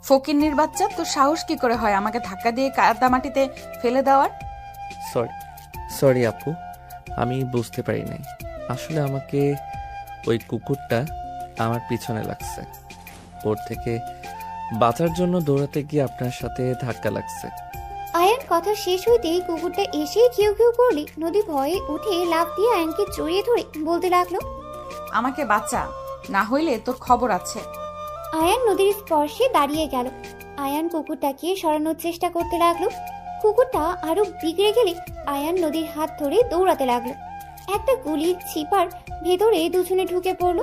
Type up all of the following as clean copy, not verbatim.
ফকিন্নির বাচ্চা, তোর সাহস কি করে হয় আমাকে ধাক্কা দিয়ে কাদা মাটিতে ফেলে দেওয়ার? সরি সরি আপু, আমি বুঝতে পারি নাই। আসলে আমাকে ওই কুকুরটা আমার পিছনে লাগছে, ওর থেকে বাঁচার জন্য দৌড়াতে গিয়ে আপনার সাথে ধাক্কা লাগছে। আয়ান কথা শেষ হইতেই কুকুরটা এসে ঘেউ ঘেউ করলে নদী ভয়ে উঠে লাফ দিয়ে আয়ানকে জড়িয়ে ধরে বলতে লাগলো, আমাকে বাঁচা, না হইলে তোর খবর আছে। আয়ান নদীর স্পর্শে দাঁড়িয়ে গেল। আয়ান কুকুরটাকে সরানোর চেষ্টা করতে লাগলো। কুকুরটা আরো বিগড়ে গেলে আয়ান নদীর হাত ধরে দৌড়াতে লাগলো। একটা গুলির ছিপার ভেতরে দুজনে ঢুকে পড়লো।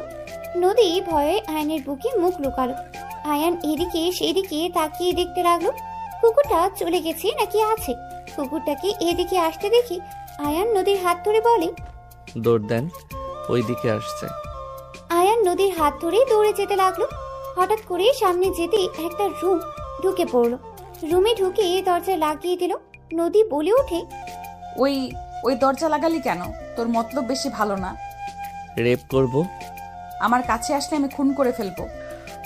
নদী ভয়ে আয়ানের বুকে মুখ লুকালো। আয়ান এদিকে সেদিকে তাকিয়ে দেখতে লাগলো কুকুরটা চলে গেছে নাকি আছে। কুকুরটাকে এদিকে আসতে দেখি আয়ান নদীর হাত ধরে বলে, দৌড় দেন, ওই দিকে আসছে। আয়ান নদীর হাত ধরে দৌড়ে যেতে লাগলো। হঠাৎ করে সামনে যেতে একটা রুম ঢুকে পড়লো। রুমে ঢুকে দরজা লাগিয়ে দিল। নদী বলে ওঠে, ওই ওই দরজা লাগালি কেন? তোর মতলব বেশি ভালো না। রেপ করব? আমার কাছে আসলে আমি খুন করে ফেলবো।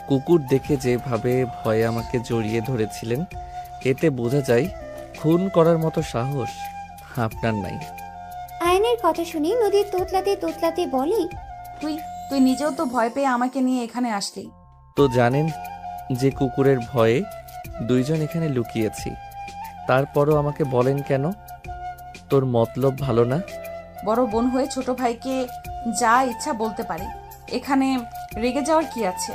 কুকুর দেখে যেভাবে ভয়ে আমাকে জড়িয়ে ধরেছিলেন, এতে বোঝা যায় খুন করার মতো সাহস আপনার নাই। আয়নের কথা শুনে নদীর তোতলাতে তোতলাতে বলে, তুই তুই নিজেও তো ভয় পেয়ে আমাকে নিয়ে এখানে আসলি। তো জানেন যে কুকুরের ভয়ে দুইজন এখানে লুকিয়েছি, তারপরও আমাকে বলেন কেন? তোর মতলব ভালো না? বড় বোন হয়ে ছোট ভাইকে যা ইচ্ছা বলতে পারি, এখানে রেগে যাওয়ার কি আছে?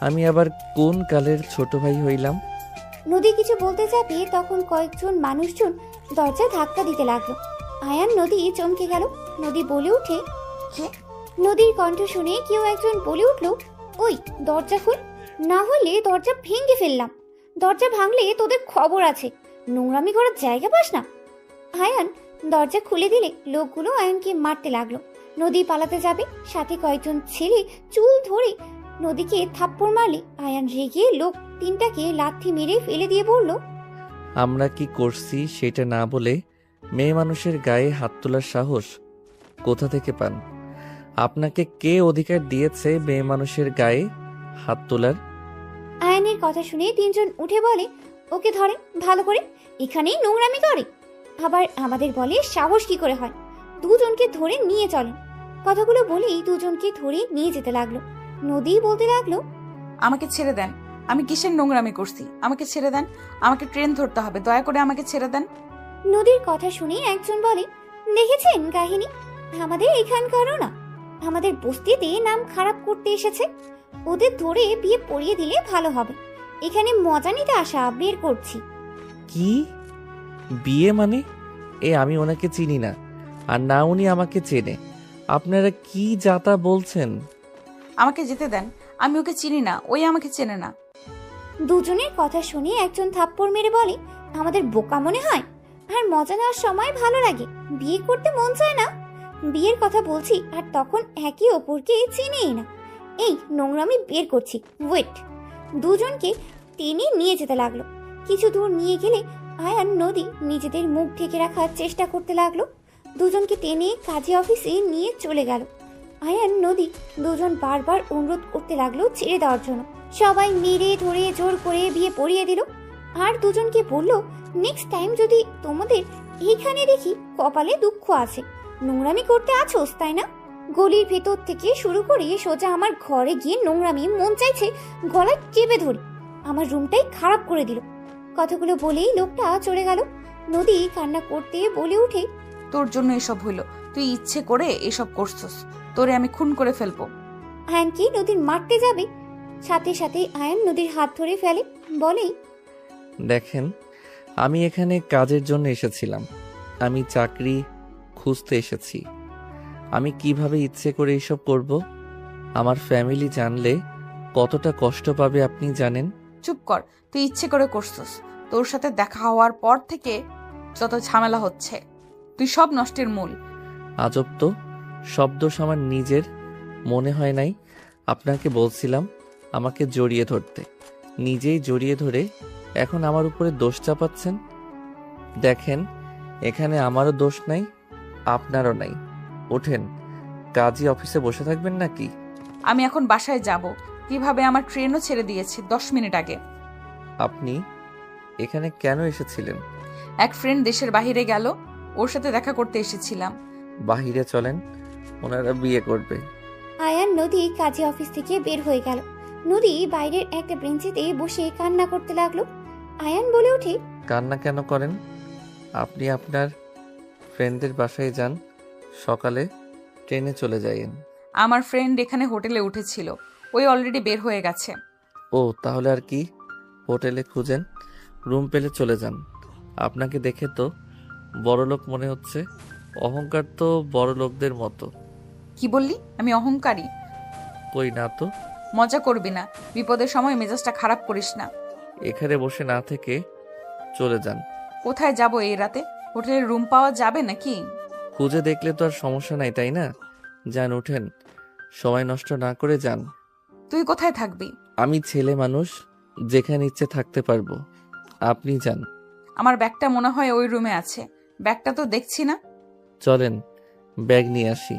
আমি আবার কোন কালের ছোট ভাই হইলাম? নদী কিছু বলতে যাবে তখন কয়েকজন মানুষজন দরজা ধাক্কা দিতে লাগলো। আয়ান নদী চমকে গেল। নদী বলে ওঠে, কে? নদীর কণ্ঠ শুনে কেউ একজন বলে উঠল, ওই দরজা খুল, না হলে দরজা ভেঙে ফেললাম। দরজা ভাঙলে তোদের খবর আছে, নোংরামি করার জায়গা পাস না। আয়ান দরজা খুলে দিলে লোকগুলো আয়ানকে মারতে লাগলো। নদী পালাতে যাবে, সাথে কয়েকজন ছেলে চুল ধরে নদীকে থাপ্পড় মারলে আয়ান রেগে লোক তিনটাকে লাথি মেরে ফেলে দিয়ে বলল, আমরা কি করছি সেটা না বলে মেয়ে মানুষের গায়ে হাত তোলার সাহস কোথা থেকে পান? আপনাকে কে অধিকার দিয়েছে মেয়ে মানুষের গায়ে হাত তোলার? আয়ানের কথা শুনে তিনজন উঠে বলে, ওকে ধরেন ভালো করে, এখানেই নোংরামি করে। আবার আমাদের বলে সাহস কি করে হয়, দুজনকে ধরে নিয়ে চলেন। কথাগুলো বলেই দুজনকে ধরে নিয়ে যেতে লাগলো। নদী বলতে লাগলো, আমাকে ছেড়ে দেন, আমি কিসের নোংরামি করছি? আমাকে ছেড়ে দেন, আমাকে ট্রেন ধরতে হবে, দয়া করে আমাকে ছেড়ে দেন। নদীর কথা শুনে একজন বলে, দেখেছেন কাহিনী, আমাদের এখানকারও না, আমাদের বস্তিতে নাম খারাপ করতে এসেছে। ওদের ধরে বিয়ে পড়িয়ে দিলে ভালো হবে। এখানে মজা নিতে আসা, বের করছি। কি বিয়ে মানে? আমি ওনাকে চিনি না, আর না উনি আমাকে চেনে। আপনারা কি যাতা বলছেন? আমাকে যেতে দেন, আমি ওকে চিনি না, ওই আমাকে চেনে না। দুজনের কথা শুনে একজন থাপ্পড় মেরে বলে, আমাদের বোকা মনে হয়? আর মজা নেওয়ার সময় ভালো লাগে, বিয়ে করতে মন চায় না। বিয়ের কথা বলছি আর তখন একে অপরকে চিনেই না। এই নোংরামি বের করছি, ওয়েট। দুজনকে টেনে নিয়ে যেতে লাগলো। কিছু দূর নিয়ে গেলে আয়ান নদী নিজেদের মুখ ঢেকে রাখার চেষ্টা করতে লাগলো। দুজনকে টেনে কাজী অফিসে নিয়ে চলে গেল। আয়ান নদী দুজন বারবার অনুরোধ করতে লাগলো ছেড়ে দেওয়ার জন্য। সবাই মেরে ধরে জোর করে বিয়ে পড়িয়ে দিল। আর দুজনকে বলল, নেক্সট টাইম যদি তোমাদের এইখানে দেখি কপালে দুঃখ আছে, নোংরামি করতে আছোস তাই না? গলির ভেতর থেকে শুরু করে সোজা আমার ঘরে গিয়ে নোংরামি মন চাইছে গলায় চেপে ধরি। আমার রুমটাই খারাপ করে দিল। কথাগুলো বলেই লোকটা চলে গেল। নদী কান্না করতে বলে উঠে, তোর জন্য এসব হইল, তুই ইচ্ছে করে এসব করছস, তোরে আমি খুন করে ফেলবো। আয়ানকে নদীর মারতে যাবে, সাথে সাথে আয়ান নদীর হাত ধরে ফেলে, বলে, দেখেন, আমি এখানে কাজের জন্য এসেছিলাম, আমি চাকরি খুঁজতে এসেছি। আমি কিভাবে ইচ্ছে করে এসব করব? আমার ফ্যামিলি জানলে কতটা কষ্ট পাবে আপনি জানেন? চুপ কর, তুই ইচ্ছে করে করছস। তোর সাথে দেখা হওয়ার পর থেকে যত ঝামেলা হচ্ছে, তুই সব নষ্টের মূল। আজব তো, সব দোষ আমার নিজের। মনে হয় নাই আপনাকে বলছিলাম আমাকে জড়িয়ে ধরতে? নিজেই জড়িয়ে ধরে এখন আমার উপরে দোষ চাপাচ্ছেন। দেখেন, এখানে আমারও দোষ নাই, আপনারও নাই। ওঠেন, কাজী অফিসে বসে থাকবেন নাকি? আমি এখন বাসায় যাব। কিভাবে আমার ট্রেনও ছেড়ে দিয়েছে 10 মিনিট আগে। আপনি এখানে কেন এসেছিলেন? এক ফ্রেন্ড দেশের বাইরে গেল, ওর সাথে দেখা করতে এসেছিলাম। বাহিরে চলেন, ওনারা বিয়ে করবে। আয়ান নদী কাজে অফিস থেকে বের হয়ে গেল। নদী বাইরের একটা বেঞ্চিতে বসে কান্না করতে লাগলো। আয়ান বলে ওঠে, কান্না কেন করেন? আপনি আপনার ফ্রেন্ডদের বাসায় যান, সকালে ট্রেনে চলে যাইয়েন। আমার ফ্রেন্ড এখানে হোটেলে উঠেছিল, ওই অলরেডি বের হয়ে গেছে। ও তাহলে আর কি, হোটেলে খুঁজেন, রুম পেলে চলে যান। আপনাকে দেখে তো বড়লোক মনে হচ্ছে। অহংকার তো বড় লোকদের মতো। কি বললি? আমি অহংকারী? কই না তো। মজা করবি না, বিপদের সময় মেজাজটা খারাপ করিস না। এখানে বসে না থেকে চলে যান। কোথায় যাব এই রাতে? হোটেলের রুম পাওয়া যাবে নাকি? খুঁজে দেখলে তো আর সমস্যা নাই, তাই না? যান, উঠেন, সময় নষ্ট না করে যান। তুই কোথায় থাকবি? আমি ছেলে মানুষ, যেখানে ইচ্ছে থাকতে পারবো। আপনি যান। আমার ব্যাগটা মনে হয় ওই রুমে আছে। ব্যাগটা তো দেখছি না। চলেন, ব্যাগ নিয়ে আসি।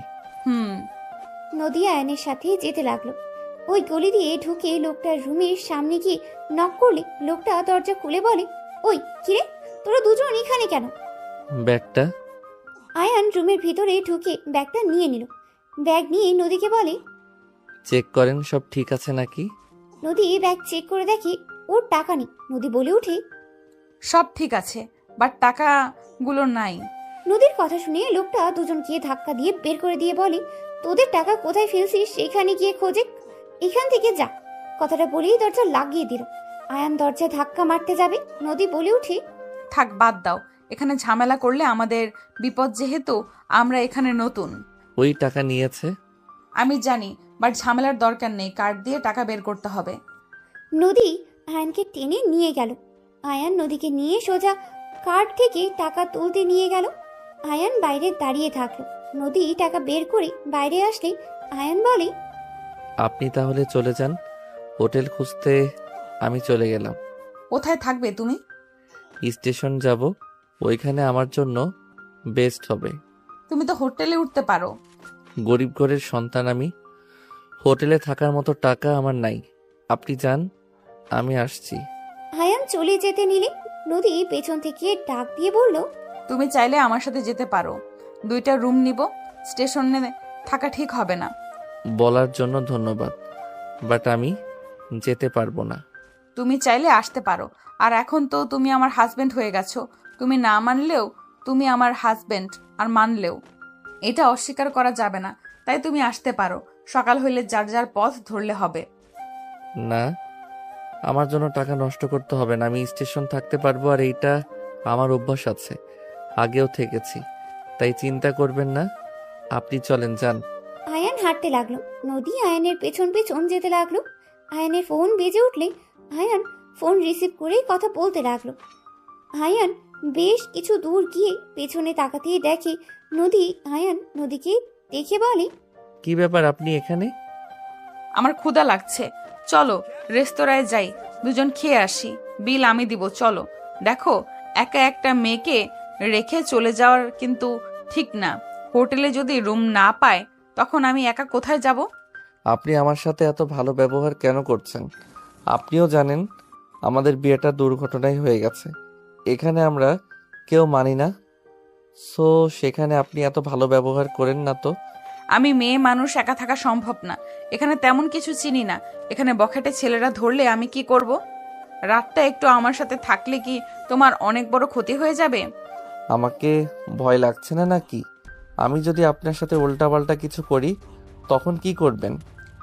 নদী আয়নের সাথে যেতে লাগলো। ওই গলি দিয়ে ঢুকে লোকটার রুমের সামনে গিয়ে নক করলে লোকটা দরজা খুলে বলে, ওই কিরে, তোরা দুজন এখানে কেন? ব্যাগটা? আয়ান রুমের ভিতরে ঢুকে ব্যাগটা নিয়ে নিল। ব্যাগ নিয়ে নদীকে বলে, চেক করেন সব ঠিক আছে নাকি। নদী ব্যাগ চেক করে দেখে ওর টাকা নেই। নদী বলে ওঠে, সব ঠিক আছে, বাট টাকাগুলো নাই। নদীর কথা শুনে লোকটা দুজনকে ধাক্কা দিয়ে বের করে দিয়ে বলে, তোদের টাকা কোথায় ফেলছিস সেখানে গিয়ে খোঁজে, এখান থেকে যা। কথাটা বলেই দরজা লাগিয়ে দিল। আয়ান দরজায় ধাক্কা মারতে যাবে, নদী বলে উঠে, থাক, বাদ দাও। এখানে ঝামেলা করলে আমাদের বিপদ, যেহেতু আমরা এখানে নতুন। ওই টাকা নিয়েছে। আমি জানি, বাট ঝামেলার দরকার নেই। কার্ড দিয়ে টাকা বের করতে হবে। নদী আয়ানকে টেনে নিয়ে গেল। আয়ান নদীকে নিয়ে সোজা কার্ড থেকে টাকা তুলতে নিয়ে গেল। আয়ান বাইরে দাঁড়িয়ে থাকলো। নদী টাকা বের করে বাইরে আসলে আয়ান বলে, আপনি তাহলে চলে যান, হোটেল খুঁজতে আমি চলে গেলাম। কোথায় থাকবে তুমি? স্টেশন যাব, ওইখানে আমার জন্য বেস্ট হবে। তুমি তো হোটেলে উঠতে পারো। গরিব ঘরের সন্তান আমি, হোটেলে থাকার মতো টাকা আমার নাই। আপনি যান, আমি আসছি। আয়ান চলে যেতে নিলে নদী পেছন থেকে ডাক দিয়ে বলল, তুমি চাইলে আমার সাথে যেতে পারো। 2টা রুম নিব। স্টেশনে থাকা ঠিক হবে না। বলার জন্য ধন্যবাদ, বাট আমি যেতে পারবো না। তুমি চাইলে আসতে পারো। আর এখন তো তুমি আমার হাজবেন্ড হয়ে গেছো। তুমি না মানলেও তুমি আমার হাজবেন্ড, আর মানলেও এটা অস্বীকার করা যাবে না। তাই তুমি আসতে পারো। সকাল হইলে যার যার পথ ধরলে হবে। না, আমার জন্য টাকা নষ্ট করতে হবে না। আমি স্টেশন থাকতে পারবো, আর এইটা আমার অভ্যাস আছে, আগেও থেকেছি, তাই চিন্তা করবেন না। আপনি চলেন, যান। আয়ান হাঁটতে লাগলো। নদী আয়ানের পেছন পেছন যেতে লাগলো। আয়ানের ফোন বেজে উঠলে আয়ান ফোন রিসিভ করে কথা বলতে লাগলো। আয়ান বেশ কিছু দূর গিয়ে পেছনে তাকাতেই দেখে নদী। আয়ান নদীকে দেখে বলে, কি ব্যাপার, আপনি এখানে? আমার ক্ষুধা লাগছে, চলো রেস্তোরাঁয় যাই, দুজন খেয়ে আসি। বিল আমি দিব, চলো। দেখো, একা একটা মেয়েকে রেখে চলে যাওয়ার কিন্তু ঠিক না। হোটেলে যদি রুম না পায়, তখন আমি একা কোথায় যাব? আপনি আমার সাথে এত ভালো ব্যবহার কেন করছেন? আপনিও জানেন আমাদের বিয়েটা দুর্ঘটনায় হয়ে গেছে। এখানে আমরা কেউ মানি না, সো সেখানে আপনি এত ভালো ব্যবহার করেন না তো। আমি মেয়ে মানুষ, একা থাকা সম্ভব না। এখানে তেমন কিছু চিনি না। এখানে বখাটে ছেলেরা ধরলে আমি কি করব? রাতটা একটু আমার সাথে থাকলে কি তোমার অনেক বড় ক্ষতি হয়ে যাবে? আমাকে ভয় লাগছে না নাকি? আমি যদি আপনার সাথে উল্টাপাল্টা কিছু করি, তখন কি করবেন?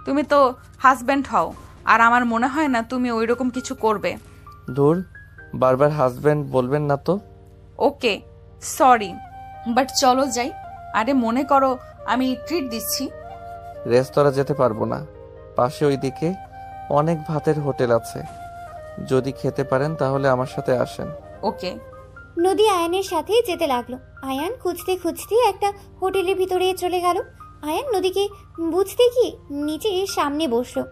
তুমি তো হাজব্যান্ড হও, আর আমার মনে হয় না তুমি ওইরকম কিছু করবে। ধুর, বারবার হাজব্যান্ড বলবেন না তো। ওকে, সরি, বাট চলো যাই। আরে মনে করো আমি ট্রিট দিচ্ছি। রেস্তোরাঁ যেতে পারবো না, পাশে ওইদিকে অনেক ভাতের হোটেল আছে, যদি খেতে পারেন তাহলে আমার সাথে আসেন। ওকে। নদী আয়ানের সাথে যেতে লাগলো। আয়ান খুঁজতে খুঁজতে একটা হোটেলের ভিতরে চলে গেল। আয়ান নদীকে বুঝতে গিয়ে নিচে সামনে বসলো।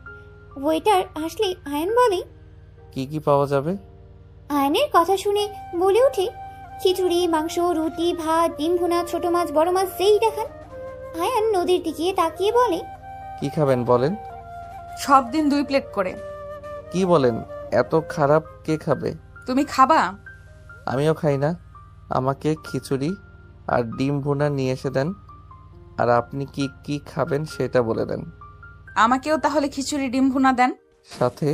ওয়েটার আসলে আয়ান বলে, কি কি পাওয়া যাবে? আয়ানের কথা শুনে বলে ওঠে, খিচুড়ি, মাংস, রুটি, ভাত, ডিম ভুনা, ছোট মাছ, বড় মাছ, যেই দেখান। আয়ান নদীর দিকে তাকিয়ে বলে, কি খাবেন বলেন? সব দিন 2 প্লেট করে। কি বলেন, এত খারাপ কে খাবে? তুমি খাবা? আমিও খাই না। আমাকে খিচুড়ি আর ডিম ভুনা নিয়ে এসে দেন। আর আপনি কি কি খাবেন সেটা বলে দেন। আমাকেও তাহলে খিচুড়ি ডিম ভুনা দেন। সাথে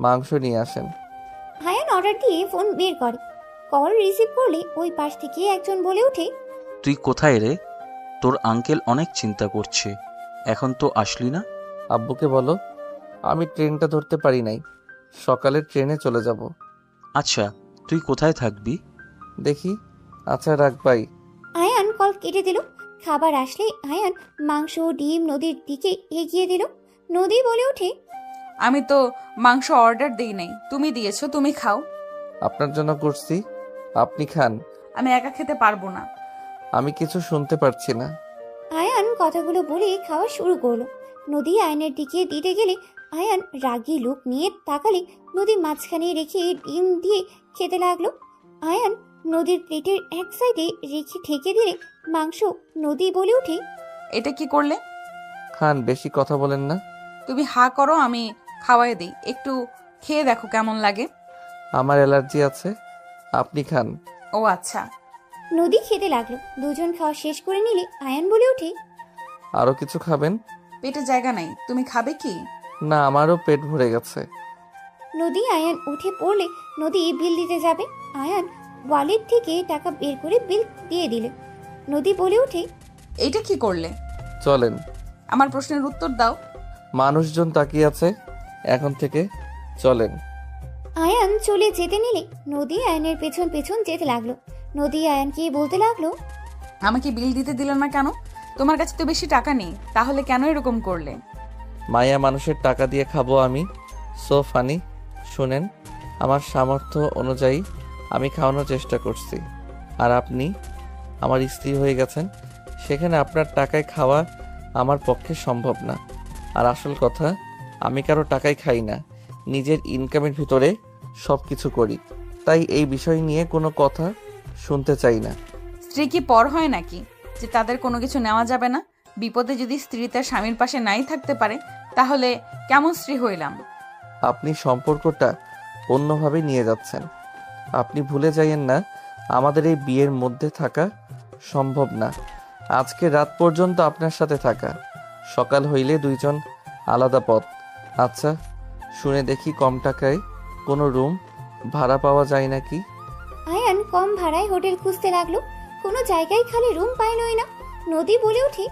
মাংস নিয়ে আসেন। আয়ান অর্ডার দিয়ে ফোন বের করে। কল রিসিভ করলে ওই পাশ থেকে একজন বলে ওঠে, তুই কোথায় রে? তোর আঙ্কেল অনেক চিন্তা করছে, এখন তো আসলি না। আব্বুকে বলো আমি ট্রেনটা ধরতে পারি নাই, সকালের ট্রেনে চলে যাব। আচ্ছা, তুই কোথায় থাকবি? দেখি। আচ্ছা রাখ বাই। আয়ান কল কেটে দিল। খাবার আসলে আয়ান মাংস ডিম নদীর দিকে এগিয়ে দিল। নদী বলে ওঠে, আমি তো মাংস অর্ডার দিই নাই, তুমি দিয়েছো, তুমি খাও। আপনার জন্য করছি, আপনি খান। আমি একা খেতে পারবো না। আমি কিছু শুনতে পারছি না। আয়ান কথাগুলো বলে খাওয়া শুরু করলো। নদী আয়নের দিকে দিতে গেলে আয়ান রাগী লুক নিয়ে তাকালে নদী মাঝখানে রেখে ডিম দিয়ে খেতে লাগলো। আয়ান নদীর প্লেটের এক সাইডে রেখে ঠেকে দিলে মাংস। নদী বলে ওঠে, এটা কি করলে? খান, বেশি কথা বলেন না। তুমি হা করো, আমি খাওয়াই দিই। একটু খেয়ে দেখো কেমন লাগে। আমার অ্যালার্জি আছে, আপনি খান। ও আচ্ছা। নদী খেতে লাগলো। দুজন খাওয়া শেষ করে নিলে আয়ান বলে ওঠে, আরও কিছু খাবেন? পেটে জায়গা নাই, তুমি খাবে কি? না, আমারও পেট ভরে গেছে। নদী আয়ান উঠে পড়লে নদী বিল দিতে যাবে। আয়ান ওয়ালেট থেকে টাকা বের করে বিল দিয়ে দিলে। নদী বলে ওঠে, এইটা কি করলে? চলেন। আমার প্রশ্নের উত্তর দাও। মানুষজন তাকিয়ে আছে, এখন থেকে চলেন। আয়ান চলে যেতে নিলে নদী আয়ানের পেছন পেছন যেতে লাগলো। নদী আয়ানকে বলতে লাগলো, আমাকে বিল দিতে দিল না কেন? তোমার কাছে তো বেশি টাকা নেই, তাহলে কেন এরকম করলে? মায়া মানুষের টাকা দিয়ে খাবো আমি? So funny. শুনেন, আমার সামর্থ্য অনুযায়ী আমি খাওয়ানোর চেষ্টা করছি, আর আপনি আমার স্ত্রী হয়ে গেছেন, সেখানে আপনার টাকায় খাওয়া আমার পক্ষে সম্ভব না। আর আসল কথা, আমি কারো টাকায় খাই না, নিজের ইনকামের ভিতরে সব কিছু করি। তাই এই বিষয় নিয়ে কোনো কথা শুনতে চাই না। স্ত্রী কি পর হয় নাকি যে তাদের কোনো কিছু নেওয়া যাবে না? বিপদে যদি স্ত্রী তার স্বামীর পাশে নাই থাকতে পারে, তাহলে কেমন স্ত্রী হইলাম? আপনি সম্পর্কটা অন্যভাবে নিয়ে যাচ্ছেন। আপনি ভুলে যাইয়েন না, আমাদের এই বিয়ের মধ্যে থাকা সম্ভব না। আজকে রাত পর্যন্ত আপনার সাথে থাকা, সকাল হইলে দুইজন আলাদা পথ। আচ্ছা, শুনে দেখি কম টাকায় কোনো রুম ভাড়া পাওয়া যায় নাকি? আয়ান কম ভাড়ায় হোটেল খুঁজতে লাগলো। কোনো জায়গায় খালি রুম পাইলই না। নদী বলে ওঠে,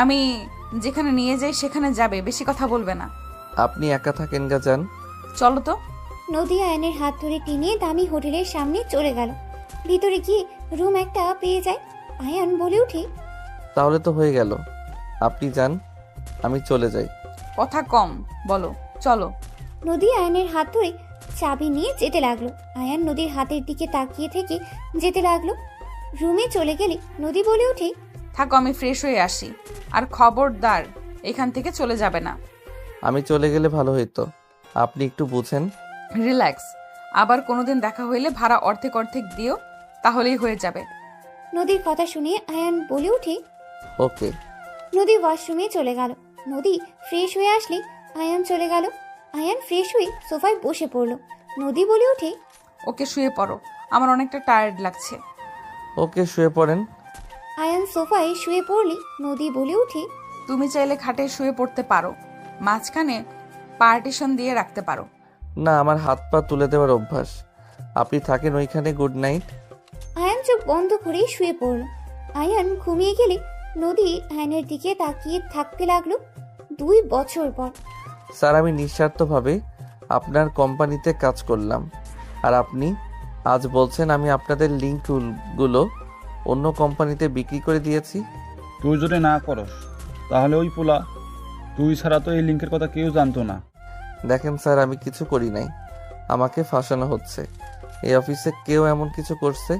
আমি যেখানে নিয়ে যাই সেখানে যাবে, বেশি কথা বলবে না। আপনি একা থাকেন গা, যান। চলো তো। নদী আয়নের হাত ধরে টেনে দামি হোটেলের সামনে চলে গেল। ভিতরে গিয়ে রুম একটা পেয়ে যায়। আয়ান বলে ওঠে, তাহলে তো হয়ে গেল, আপনি যান, আমি চলে যাই। কথা কম বলো, চলো। নদী আয়নের হাত ধরে চাবি নিয়ে যেতে লাগলো। আয়ান নদীর হাতের দিকে তাকিয়ে থেকে যেতে লাগলো। রুমে চলে গেলে নদী বলে ওঠে, থাকো, আমি ফ্রেশ হয়ে আসি। আর খবরদার এখান থেকে চলে যাবে না। আমি চলে গেলে ভালো হইতো, আপনি একটু বুঝেন। রিল্যাক্স। আবার কোনোদিন দেখা হইলে ভাড়া অর্ধেক অর্ধেক দিও, তাহলেই হয়ে যাবে। নদীর কথা শুনে আয়ান বলে ওঠে। ওকে। নদী ওয়াশরুমে চলে গেল। নদী ফ্রেশ হয়ে আসলে আয়ান চলে গেল। আয়ান ফ্রেশ হয়ে সোফায় বসে পড়ল। নদী বলে ওঠে, ওকে শুয়ে পড়ো, আমার অনেকটা টায়ার্ড লাগছে। ওকে, শুয়ে পড়েন। আয়ান সোফায় শুয়ে পড়লে নদী বলে ওঠে, তুমি চাইলে খাটে শুয়ে পড়তে পারো, মাঝখানে পার্টিশন দিয়ে রাখতে পারো। না, আমার হাত পা তুলে দেওয়ার অভ্যাস। আপনি থাকেন ওইখানে, গুড নাইট। আয়ান চোখ বন্ধ করে শুয়ে পড়ল। আয়ান ঘুমিয়ে গেলে নদী আয়ানের দিকে তাকিয়ে থাকতে লাগলো। 2 বছর পর। স্যার, আমি নিঃস্বার্থভাবে আপনার কোম্পানিতে কাজ করলাম, আর আপনি আজ বলছেন আমি আপনাদের লিঙ্কগুলো অন্য কোম্পানিতে বিক্রি করে দিয়েছি। তুই যদি না করস তাহলে ওই পোলা, তুই ছাড়া তো এই লিঙ্কের কথা কেউ জানতো না। দেখেন স্যার, আমি কিছু করি নাই, আমাকে ফাঁসানো হচ্ছে। এই অফিসে কেউ এমন কিছু করছে,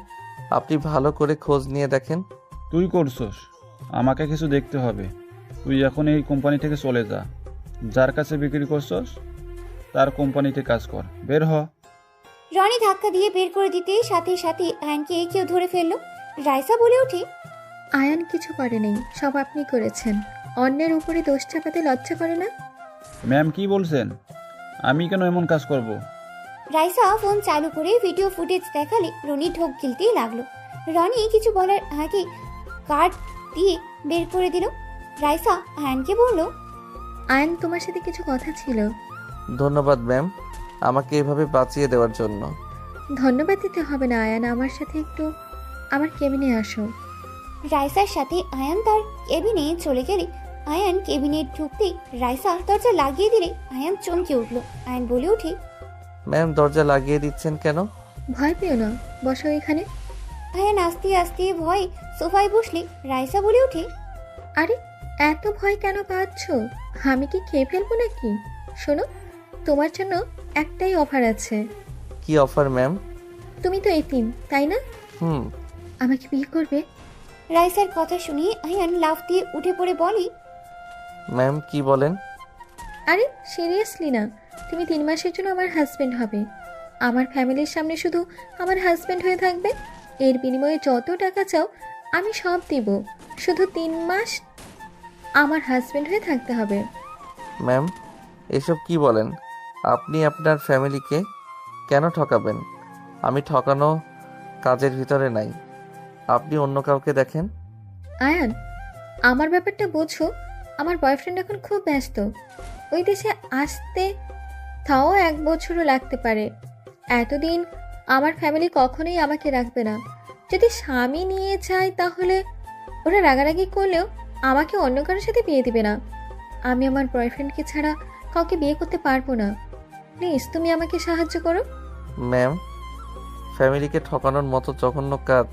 আপনি ভালো করে খোঁজ নিয়ে দেখেন। তুই করছস, আমাকে কিছু দেখতে হবে। তুই এখন এই কোম্পানি থেকে চলে যা, যার কাছে বিক্রি করছস তার কোম্পানিতে কাজ কর, বের হ। রনি ধাক্কা দিয়ে বের করে দিতে সাথে সাথে আয়ানকে কেউ ধরে ফেললো। রাইসা বলে ওঠে, আয়ান কিছু করেনি, সব আপনি করেছেন। অন্যের উপরে দোষ চাপাতে লজ্জা করে না? ম্যাম কি বলছেন? আমি কেন এমন কাজ করব? রাইসা ফোন চালু করে ভিডিও ফুটেজ দেখালে রনি ঢোক গিলতেই লাগলো। রনি কিছু বলার আগে কার্ড দিয়ে বের করে দিল। রাইসা আয়ানকে বলল, আয়ন, তোমার সাথে কিছু কথা ছিল। ধন্যবাদ ম্যাম, আমাকে এভাবে বাঁচিয়ে দেওয়ার জন্য। ধন্যবাদ দিতে হবে না আয়ান, আমার সাথে একটু আমার কেবিনে আসো। রাইসার সাথে আয়ান তার কেবিনে চলে গেলে আয়ান কেবিনে ঢুকতেই রাইসা দরজা লাগিয়ে দিলে আয়ান চমকে উঠল। আয়ান বলে ওঠে, ম্যাম দরজা লাগিয়ে দিচ্ছেন কেন? ভয় পেও না, বসো এখানে। আয়ান আস্তে আস্তে ভয়ে সোফায় বসলে রাইসা বলে ওঠে, আরে এত ভয় কেন পাচ্ছ? আমি কি খেয়ে ফেলবো নাকি? শোনো, তোমার জন্য একটাই অফার আছে। কি অফার ম্যাম? তুমি তো এতিম, তাই না? হুম। আমাকে বিয়ে করবে? রাইসার কথা শুনে আয়ান লাফ দিয়ে উঠে পড়ে বলে, ম্যাম কি বলেন? আরে সিরিয়াসলি না, তুমি 3 মাসের জন্য আমার হাজবেন্ড হবে। আমার ফ্যামিলির সামনে শুধু আমার হাজবেন্ড হয়ে থাকবে। এর বিনিময়ে যত টাকা চাও আমি সব দিব, শুধু 3 মাস আমার হাজবেন্ড হয়ে থাকতে হবে। ম্যাম এসব কি বলেন? আপনি আপনার ফ্যামিলিকে কেন ঠকাবেন? আমি ঠকানো কাজের ভিতরে নাই। আপনি অন্য কাউকে দেখেন। আয়ান, আমার ব্যাপারটা বোঝো। আমার বয়ফ্রেন্ড এখন খুব ব্যস্ত, ওই দেশে আসতে তাও 1 বছরও লাগতে পারে। এতদিন আমার ফ্যামিলি কখনোই আমাকে রাখবে না। যদি স্বামী নিয়ে যায় তাহলে ওরা রাগারাগি করলেও আমাকে অন্য কারোর সাথে বিয়ে দিবে না। আমি আমার বয়ফ্রেন্ডকে ছাড়া কাউকে বিয়ে করতে পারবো না। প্লিজ তুমি আমাকে সাহায্য করো। ম্যাম ফ্যামিলিকে ঠকানোর মতো জঘন্য কাজ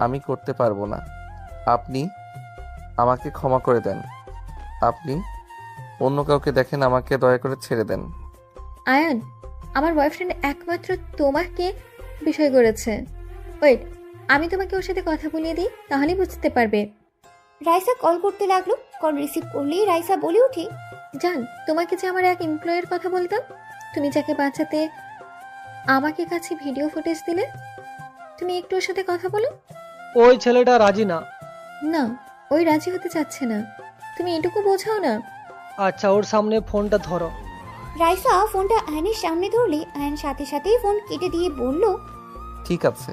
আমি করতে পারবো না। আপনি আমাকে ক্ষমা করে দেন। আপনি অন্য কাউকে দেখেন, আমাকে দয়া করে ছেড়ে দেন। আয়ান, আমার বয়ফ্রেন্ড একমাত্র তোমাকে বিষয় করেছে। ওয়েট, আমি তোমাকে ওর সাথে কথা বলিয়ে দিই, তাহলেই বুঝতে পারবে। রাইসা কল করতে লাগলো। কল রিসিভ করলেই রাইসা বলে ওঠে, জান, তোমাকে যে আমার এক এমপ্লয়ের কথা বলতাম, তুমি যাকে বাঁচাতে আমাকে কাছে ভিডিও ফুটেজ দিলে, তুমি একটু ওর সাথে কথা বলো। ওই ছেলেটা রাজি না। না, ওই রাজি হতে চাচ্ছে না। তুমি এটুকু বোঝাও না। আচ্ছা, ওর সামনে ফোনটা ধরো। রাইসা ফোনটা আয়নের সামনে ধরলে আয়ন সাথে সাথেই ফোন কেটে দিয়ে বলল, ঠিক আছে,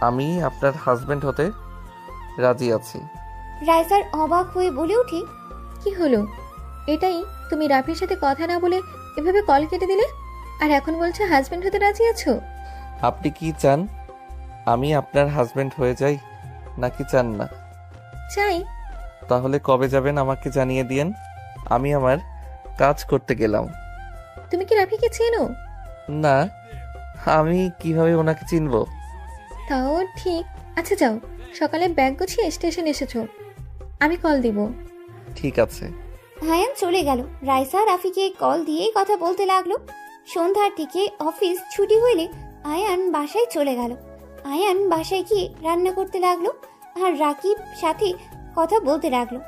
আমি আপনার হাজবেন্ড হতে রাজি আছি। রাইসার অবাক হয়ে বলে ওঠে, কি হলো? এটাই তুমি রাফির সাথে কথা না বলে এভাবে কল কেটে দিলে, আর এখন বলছো হাজবেন্ড হতে রাজি আছো? আপনি কি চান আমি আপনার হাজবেন্ড হয়ে যাই, নাকি চান না? চাই। তাহলে কবে যাবেন আমাকে জানিয়ে দিয়েন। আমি আমার কাজ করতে গেলাম। তুমি কি রাফিকে চেনো? না, আমি কিভাবে ওনাকে চিনবো? তাও ঠিক। আচ্ছা যাও, সকালে ব্যাগ গুছিয়ে স্টেশন এসেছো, আমি কল দিব। ঠিক আছে। আয়ান চলে গেল। রাইসা রাফিকে কল দিয়ে কথা বলতে লাগলো। সন্ধ্যার দিকে অফিস ছুটি হইলে আয়ান বাসায় চলে গেল। আয়ান বাসায় গিয়ে রান্না করতে লাগলো আর রাকিব সাথে কথা বলতে লাগলো।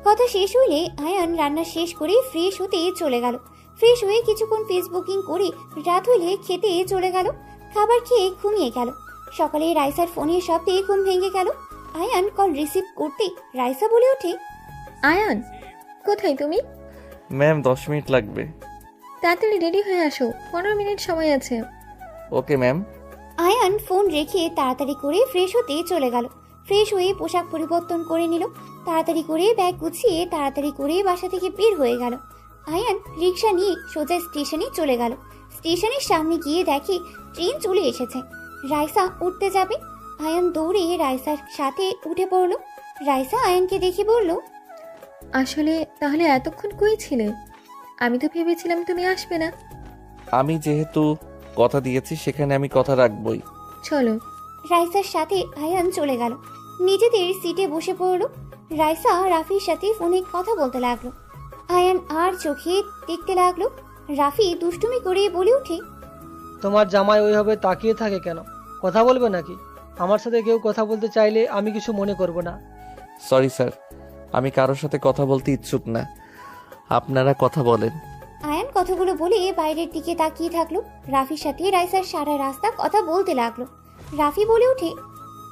কথা শেষ হইলে আয়ান রান্না শেষ করে ফ্রেশ হতে চলে গেল। ফ্রেশ হয়ে কিছুক্ষণ ফেসবুকিং করে রাত হইলে খেতে চলে গেল। খাবার খেয়ে ঘুমিয়ে গেল। সকালে রাইসার ফোনের শব্দে ঘুম ভেঙে গেল। আয়ান কল রিসিভ করতে রাইসা বলে ওঠে, আয়ান, কোথায় তুমি? ম্যাম 10 মিনিট লাগবে। তাড়াতাড়ি রেডি হয়ে আসো, 15 মিনিট সময় আছে। Okay ma'am. আয়ান ফোন রেখে তাড়াতাড়ি করে ফ্রেশ হতে চলে গেল। ফ্রেশ হয়ে পোশাক পরিবর্তন করে নিল। তাড়াতাড়ি করে ব্যাগ গুছিয়ে তাড়াতাড়ি করে বাসা থেকে বের হয়ে গেল। আয়ান রিক্সা নিয়ে সোজা স্টেশনে চলে গেল। স্টেশনের সামনে গিয়ে দেখে ট্রেন চলে এসেছে। রাইসা উঠতে যাবে। আয়ান দৌড়ে রাইসার সাথে উঠে পড়ল। রাইসা আয়ানকে দেখে বলল, আসলে তাহলে এতক্ষণ কই ছিলে? আমি তো ভেবেছিলাম তুমি আসবে না। আমি যেহেতু কথা দিয়েছি সেখানে আমি কথা রাখবই। চলো। রাইসার সাথে আয়ান চলে গেল। নিজেদের সিটে বসে পড়ল। রাইসা রাফির সাথে ফোনে কথা বলতে লাগলো। আয়ান আর চোখে দেখতে লাগলো। রাফি দুষ্টুমি করে বলে ওঠে, তোমার জামাই ওইভাবে তাকিয়ে থাকে কেন? কথা বলবে নাকি? আমার সাথে কেউ কথা বলতে চাইলে আমি কিছু মনে করব না। সরি স্যার, আমি কারোর সাথে কথা বলতে ইচ্ছুক না। আপনারা কথা বলেন। আয়ান কথাগুলো বলে বাইরের দিকে তাকিয়ে থাকলো। রাফির সাথে রাইসার সারা রাস্তা কথা বলতে লাগলো। রাফি বলে ওঠে,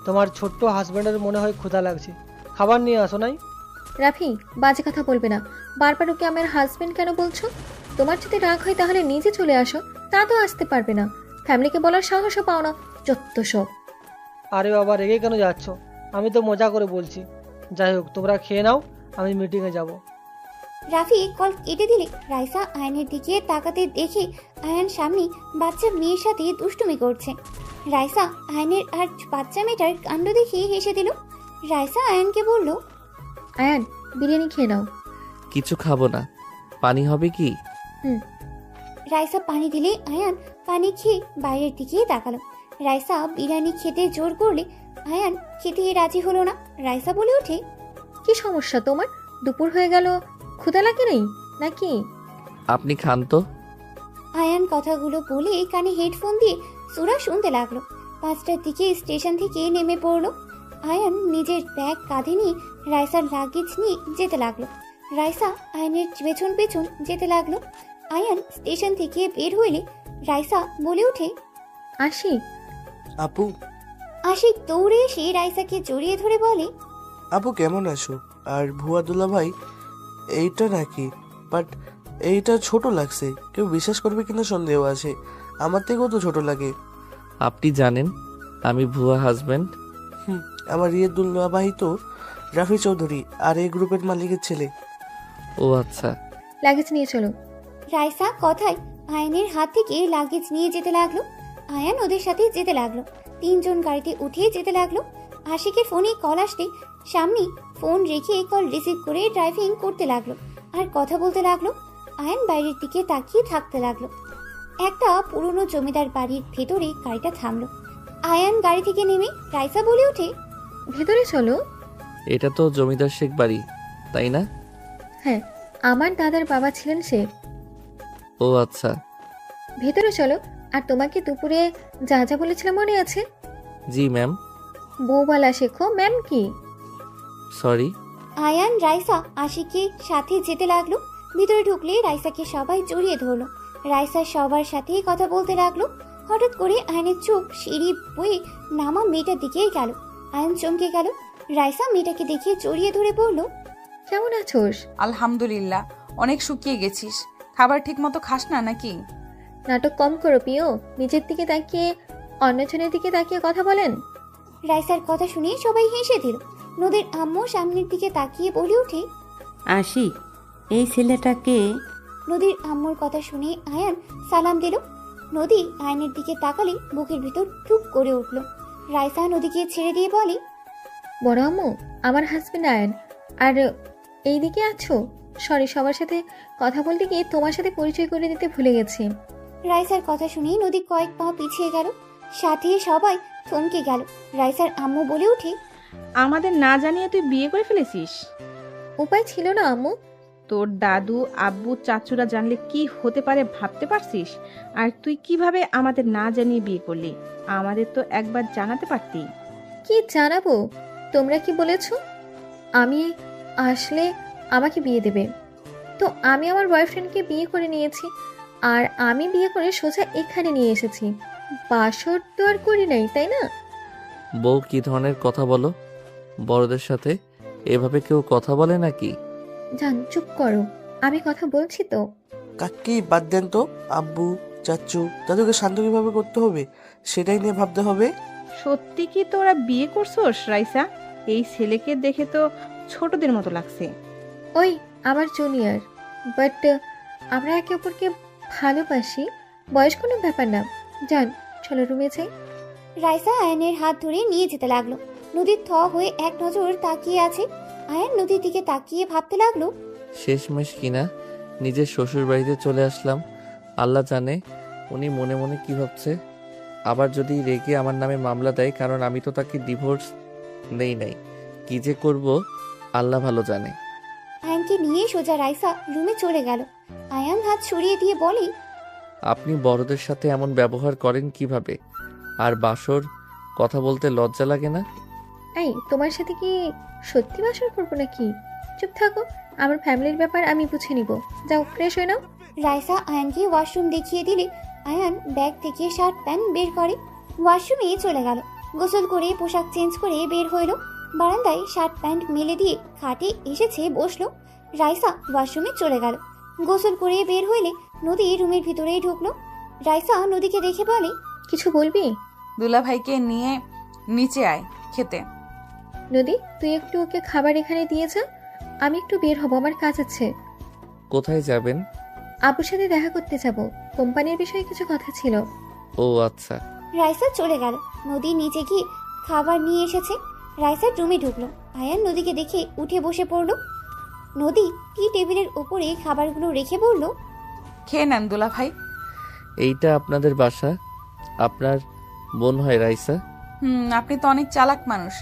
তোমার ছোট্ট হাজব্যান্ডের মনে হয় ক্ষুধা লাগছে, খাবার নিয়ে আসো নাই? রাফি, বাজে কথা বলবে না। বারবার ওকে আমার হাজবেন্ড কেন বলছো? তোমার যদি রাগ হয় তাহলে নিজে চলে আসো, তা তো আসতে পারবে না, ফ্যামিলিকে বলার সাহসও পাও না, যত সব। আরে বাবা, রেগে কেন যাচ্ছ? আমি তো মজা করে বলছি। যাই হোক, তোমরা খেয়ে নাও, আমি মিটিংয়ে যাব। রাফি কল কেটে দিলে রাইসা আয়নের দিকে তাকাতে দেখে আয়ান সামনে বাচ্চা মেয়ের সাথে দুষ্টুমি করছে। রাইসা আয়নের আর বাচ্চা মেয়েটার কাণ্ড দেখে হেসে দিল। রাইসা আয়ানকে বলল, আয়ান, বিরিয়ানি খেয়ে নাও। কিছু খাবো না, পানি হবে কি? রাইসা পানি দিলে আয়ান পানি খেয়ে বাইরের দিকে তাকালো। রাইসা বিরিয়ানি খেতে জোর করলে আয়ান খেতে রাজি হলো না। রাইসা বলে ওঠে, কি সমস্যা তোমার? দুপুর হয়ে গেল, ক্ষুধা লাগে নেই নাকি? আপনি খান তো। আয়ান কথাগুলো বলে কানে হেডফোন দিয়ে সুরা শুনতে লাগলো। 5টার দিকে স্টেশন থেকে নেমে পড়লো। আয়ান নিজের ব্যাগ কাঁধে নিয়ে রাইসার লাগেজ নিয়ে যেতে লাগলো। রাইসা আয়ানের পেছন পেছন যেতে লাগলো। আয়ান স্টেশন থেকে বের হইলে রাইসা বলে ওঠে, আসি। আপু, আশিক দৌড়ে এসে রাইসাকে জড়িয়ে ধরে বলে, আপু কেমন আছো? আর ভুয়া দুলা ভাই এইটা নাকি? বাট এইটা ছোট লাগছে, কেউ বিশ্বাস করবে কিনা সন্দেহ আছে। আমার থেকেও তো ছোট লাগে। আপনি জানেন আমি ভুয়া হাজবেন্ড? আমার ইয়ে দুলা ভাই তো রাফি চৌধুরী, আর এই গ্রুপের মালিকের ছেলে। ও আচ্ছা। লাগেজ নিয়ে চলো। রাইসা কথায় আয়ানের হাত থেকে লাগেজ নিয়ে যেতে লাগলো। আয়ান ওদের সাথে যেতে লাগলো। 3জন গাড়িতে উঠে যেতে লাগলো। আশিকের ফোনে কল আসতে সামনে ফোন রেখে কল রিসিভ করে ড্রাইভিং করতে লাগলো আর কথা বলতে লাগলো। আয়ান বাইরের দিকে তাকিয়ে থাকতে লাগলো। একটা পুরনো জমিদার বাড়ির ভেতরে গাড়িটা থামলো। আয়ান গাড়ি থেকে নেমে রাইসা বলে ওঠে, ভেতরে চলো। এটা তো জমিদার শেখ বাড়ি, তাই না? হ্যাঁ, আমার দাদার বাবা ছিলেন সে। ও আচ্ছা। ভেতরে চলো। আর তোমাকে দুপুরে যা যা বলেছিলাম মনে আছে? জি ম্যাম। বউবালা শেখো। ম্যাম কি? সরি। আয়ান রাইসা আশিকের সাথে যেতে লাগলো। ভিতরে ঢুকলে রাইসাকে সবাই জড়িয়ে ধরলো। রাইসা সবার সাথে কথা বলতে লাগলো। হঠাৎ করে আয়নের চোখ সিঁড়ি বয়ে নামা মেয়েটার দিকেই গেল। আয়ন চমকে গেল। রাইসা মেয়েটাকে দেখে জড়িয়ে ধরে বলল, কেমন আছোস? আলহামদুলিল্লাহ, অনেক শুকিয়ে গেছিস। খাবার ঠিক মতো খাস না নাকি? নাটক কম করো পিও। নিজের দিকে তাকিয়ে অন্যজনের দিকে তাকিয়ে কথা বলেন। রাইসার কথা শুনে সবাই হেসে দিল। নদীর আম্মু সামনের দিকে তাকিয়ে বলে ওঠে, আশিক, এই ছেলেটাকে। নদীর আম্মুর কথা শুনে আয়ান সালাম দিল। নদী আয়নের দিকে তাকালে বুকের ভিতর টুক করে উঠল। রাইসা নদীকে ছেড়ে দিয়ে বলে, বড় আম্মু, আমার হাজবেন্ড আয়ন। আর এইদিকে আছো? সরি, সবার সাথে কথা বলতে গিয়ে তোমার সাথে পরিচয় করে দিতে ভুলে গেছি। রাইসার কথা শুনে নদী কয়েক পা পিছিয়ে গেল। সাথে সবাই থমকে গেল। রাইসার আম্মু বলে ওঠে, আমাদের না জানিয়ে তুই বিয়ে করে ফেলেছিস? উপায় ছিল না আম্মু। তোর দাদু, আব্বু, চাচুরা জানলে কি হতে পারে ভাবতে পারছিস? আর তুই কিভাবে আমাদের না জানিয়ে বিয়ে করলি? আমাদের তো একবার জানাতে পারতি। কি জানাবো? তোমরা কি বলেছো আমি আসলে আমাকে বিয়ে দেবে? তো আমি আমার বয়ফ্রেন্ডকে বিয়ে করে নিয়েছি। আর আমি বিয়ে করে সোজা এখানে নিয়ে এসেছি। বাসর তো আর করি নাই, তাই না? বউ কি ধরনের কথা বলো? বড়দের সাথে এভাবে কেউ কথা বলে নাকি? জান, চুপ করো, আমি কথা বলছি তো। কাকি বাদ দেন তো। আব্বু, চাচু, দাদুকে শান্ত কিভাবে করতে হবে সেটাই নিয়ে ভাবতে হবে। সত্যি কি তোরা বিয়ে করছোস রাইসা? এই ছেলেকে দেখে তো ছোটদের মতো লাগছে। ওই আমার জুনিয়র, বাট আমরা একে অপরকে ভালোবাসি। বয়স কোনো ব্যাপার না। জান, চলো রুমে যাই। রাইসা আয়নের হাত ধরে নিয়ে যেতে লাগলো। নদীর থ হয়ে এক নজর তাকিয়ে আছে। আয়ন নদীর দিকে তাকিয়ে ভাবতে লাগলো, শেষমেশ কিনা নিজের শ্বশুর বাড়িতে চলে আসলাম। আল্লাহ জানে উনি মনে মনে কি ভাবছে। আবার যদি রেগে আমার নামে মামলা দেয়, কারণ আমি তো তাকে ডিভোর্স নেই নাই। কি যে করব আল্লাহ ভালো জানে। আয়নকে নিয়ে সোজা রাইসা রুমে চলে গেল। আয়ান হাত সরিয়ে দিয়ে বলে, আপনি বড়দের সাথে এমন ব্যবহার করেন কিভাবে? আর বাসর কথা বলতে লজ্জা লাগে না? এই, তোমার সাথে কি সত্যি বাসর করবো নাকি? চুপ থাকো, আমার ফ্যামিলির ব্যাপার আমি বুঝে নিব। যাও, ফ্রেশ হয়ে নাও। রাইসা আয়ানকে ওয়াশরুম দেখিয়ে দিলে আয়ান ব্যাগ থেকে শার্ট প্যান্ট বের করে ওয়াশরুমে চলে গেল। গোসল করে পোশাক চেঞ্জ করে বের হইল। বারান্দায় শার্ট প্যান্ট মেলে দিয়ে খাটে এসেছে বসলো। রাইসা ওয়াশরুমে চলে গেল। গোসল করে বের হইলে নদী রুমের ভিতরেই ঢুকলো। রাইসা নদীকে দেখে বলে, কিছু বলবি? দুলাভাইকে নিয়ে নিচে আয় খেতে। নদী, তুই একটু ওকে খাবার এখানে দিয়ে যা, আমি একটু বের হব, আমার কাজ আছে। কোথায় যাবেন? আপুর সাথে দেখা করতে যাব, কোম্পানির বিষয়ে কিছু কথা ছিল। ও আচ্ছা। রাইসা চলে গেল। নদী নিচে গিয়ে খাবার নিয়ে এসেছে। রাইসার রুমে ঢুকলো। আয়ান নদীকে দেখে উঠে বসে পড়লো। নদী টি টেবিলের ওপরে খাবারগুলো রেখে বলল, খেয়ে নেন দুলাভাই। এইটা আপনাদের বাসা? আপনার বোন হয় রাইসা? আপনি তো অনেক চালাক মানুষ।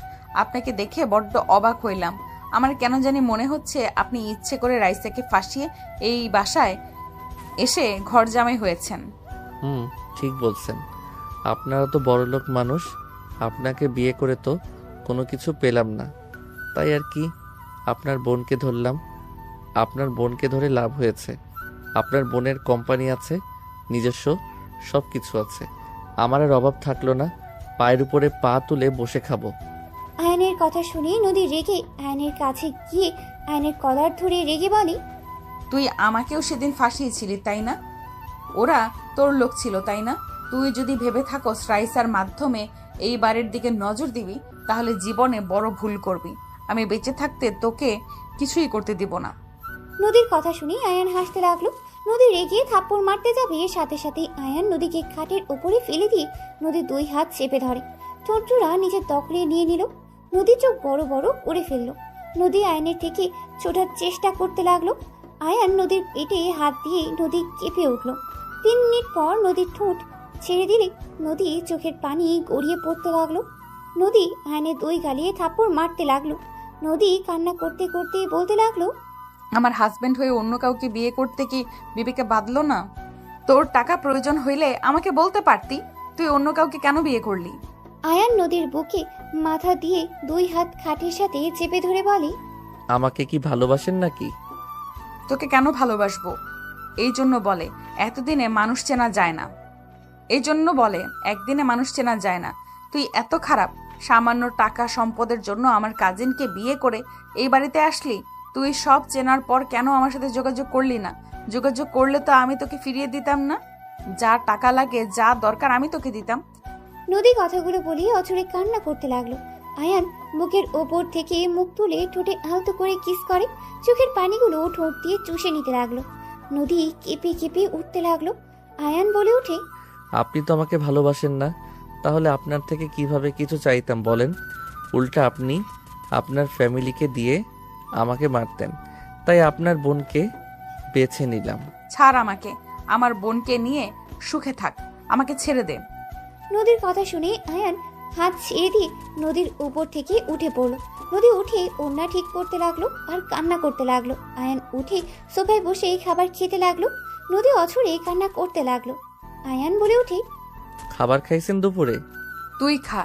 আপনাকে দেখে বড্ড অবাক হইলাম। আমার কেন জানি মনে হচ্ছে আপনি ইচ্ছে করে রাইসাকে ফাঁসিয়ে এই বাসায় এসে ঘর জামাই হয়েছেন। ঠিক বলছেন। আপনারা তো বড়লোক মানুষ, আপনাকে বিয়ে করে তো কোনো কিছু পেলাম না, তাই আর কি আপনার বোনকে ধরলাম। আপনার বোনকে ধরে লাভ হয়েছে। আপনার বোনের কোম্পানি আছে, নিজস্ব সব কিছু আছে। আমার আর অভাব থাকলো না, পায়ের উপরে পা তুলে বসে খাবো। আয়নের কথা শুনে নদী রেগে আয়নের কাছে গিয়ে আয়নের কলার ধরে রেগে বলে, তুই আমাকেও সেদিন ফাঁসিয়েছিলি তাই না? ওরা তোর লোক ছিল তাই না? তুই যদি ভেবে থাকস রাইসার মাধ্যমে এই বাড়ির দিকে নজর দিবি, তাহলে জীবনে বড় ভুল করবি। আমি বেঁচে থাকতে তোকে কিছুই করতে দিব না। নদীর কথা শুনে আয়ান হাসতে লাগলো। নদী রেগে থাপ্পড় মারতে যাবে, সাথে সাথে আয়ান নদীকে খাটের উপরে ফেলে দিয়ে নদীর 2 হাত চেপে ধরে, ঠোঁটজোড়া নিজের দখলে নিয়ে নিল। নদী চোখ বড় বড় করে ফেললো। নদী আয়নের থেকে ছোটার চেষ্টা করতে লাগলো। আয়ান নদীর পেটে হাত দিয়ে নদী কেঁপে উঠল। 3 মিনিট পর নদীর ঠোঁট ছেড়ে দিলে নদী চোখের পানি গড়িয়ে পড়তে লাগলো। নদী আয়নের 2 গালে থাপ্পড় মারতে লাগলো। নদী কান্না করতে করতে বলতে লাগলো, আমার হাজবেন্ড হয়ে অন্য কাউকে বিয়ে করতে কি বিবেকে বাঁধলো না? তোর টাকা প্রয়োজন হইলে আমাকে বলতে পারতি, তুই অন্য কাউকে কেন বিয়ে করলি? আয়ান নদীর বুকে মাথা দিয়ে 2 হাত খাটের সাথে চেপে ধরে বলে, আমাকে কি ভালোবাসেন নাকি? তোকে কেন ভালোবাসবো? এই জন্য বলে এতদিনে মানুষ চেনা যায় না। এই জন্য বলে একদিনে মানুষ চেনা যায় না। তুই এত খারাপ, সামান্য টাকা সম্পদের জন্য আমার কাজিনকে বিয়ে করে এই বাড়িতে আসলি। তুই সব চেনার পর কেন আমার সাথে যোগাযোগ করলি না? যোগাযোগ করলে তো আমি তোকে ফিরিয়ে দিতাম না। যা টাকা লাগে, যা দরকার আমি তোকে দিতাম। নদী কথাগুলো বলে অঝরে কান্না করতে লাগলো। আয়ান বুকের ওপর থেকে মুখ তুলে ঠোঁটে আলতো করে কিস করে, চোখের পানিগুলো ঠোঁট দিয়ে চুষে নিতে লাগলো। নদী কেঁপে কেঁপে উঠতে লাগলো। আয়ান বলে ওঠে, আপনি তো আমাকে ভালোবাসেন না, তাহলে আপনার থেকে কিভাবে কিছু চাইতাম বলেন? উল্টা আপনি আপনার ফ্যামিলিকে দিয়ে আমাকে মারতেন, তাই আপনার বোনকে বেছে নিলাম। ছাড় আমাকে, আমার বোনকে নিয়ে সুখে থাক, আমাকে ছেড়ে দে। নদীর কথা শুনে আয়ান হাত ছেড়ে দিয়ে নদীর উপর থেকে উঠে পড়লো। নদী উঠে ওড়না ঠিক করতে লাগলো আর কান্না করতে লাগলো। আয়ান উঠে সোফায় বসে খাবার খেতে লাগলো। নদী অঝরে কান্না করতে লাগলো। আয়ান বলে ওঠে, খাবার খাইছেন দুপুরে? তুই খা,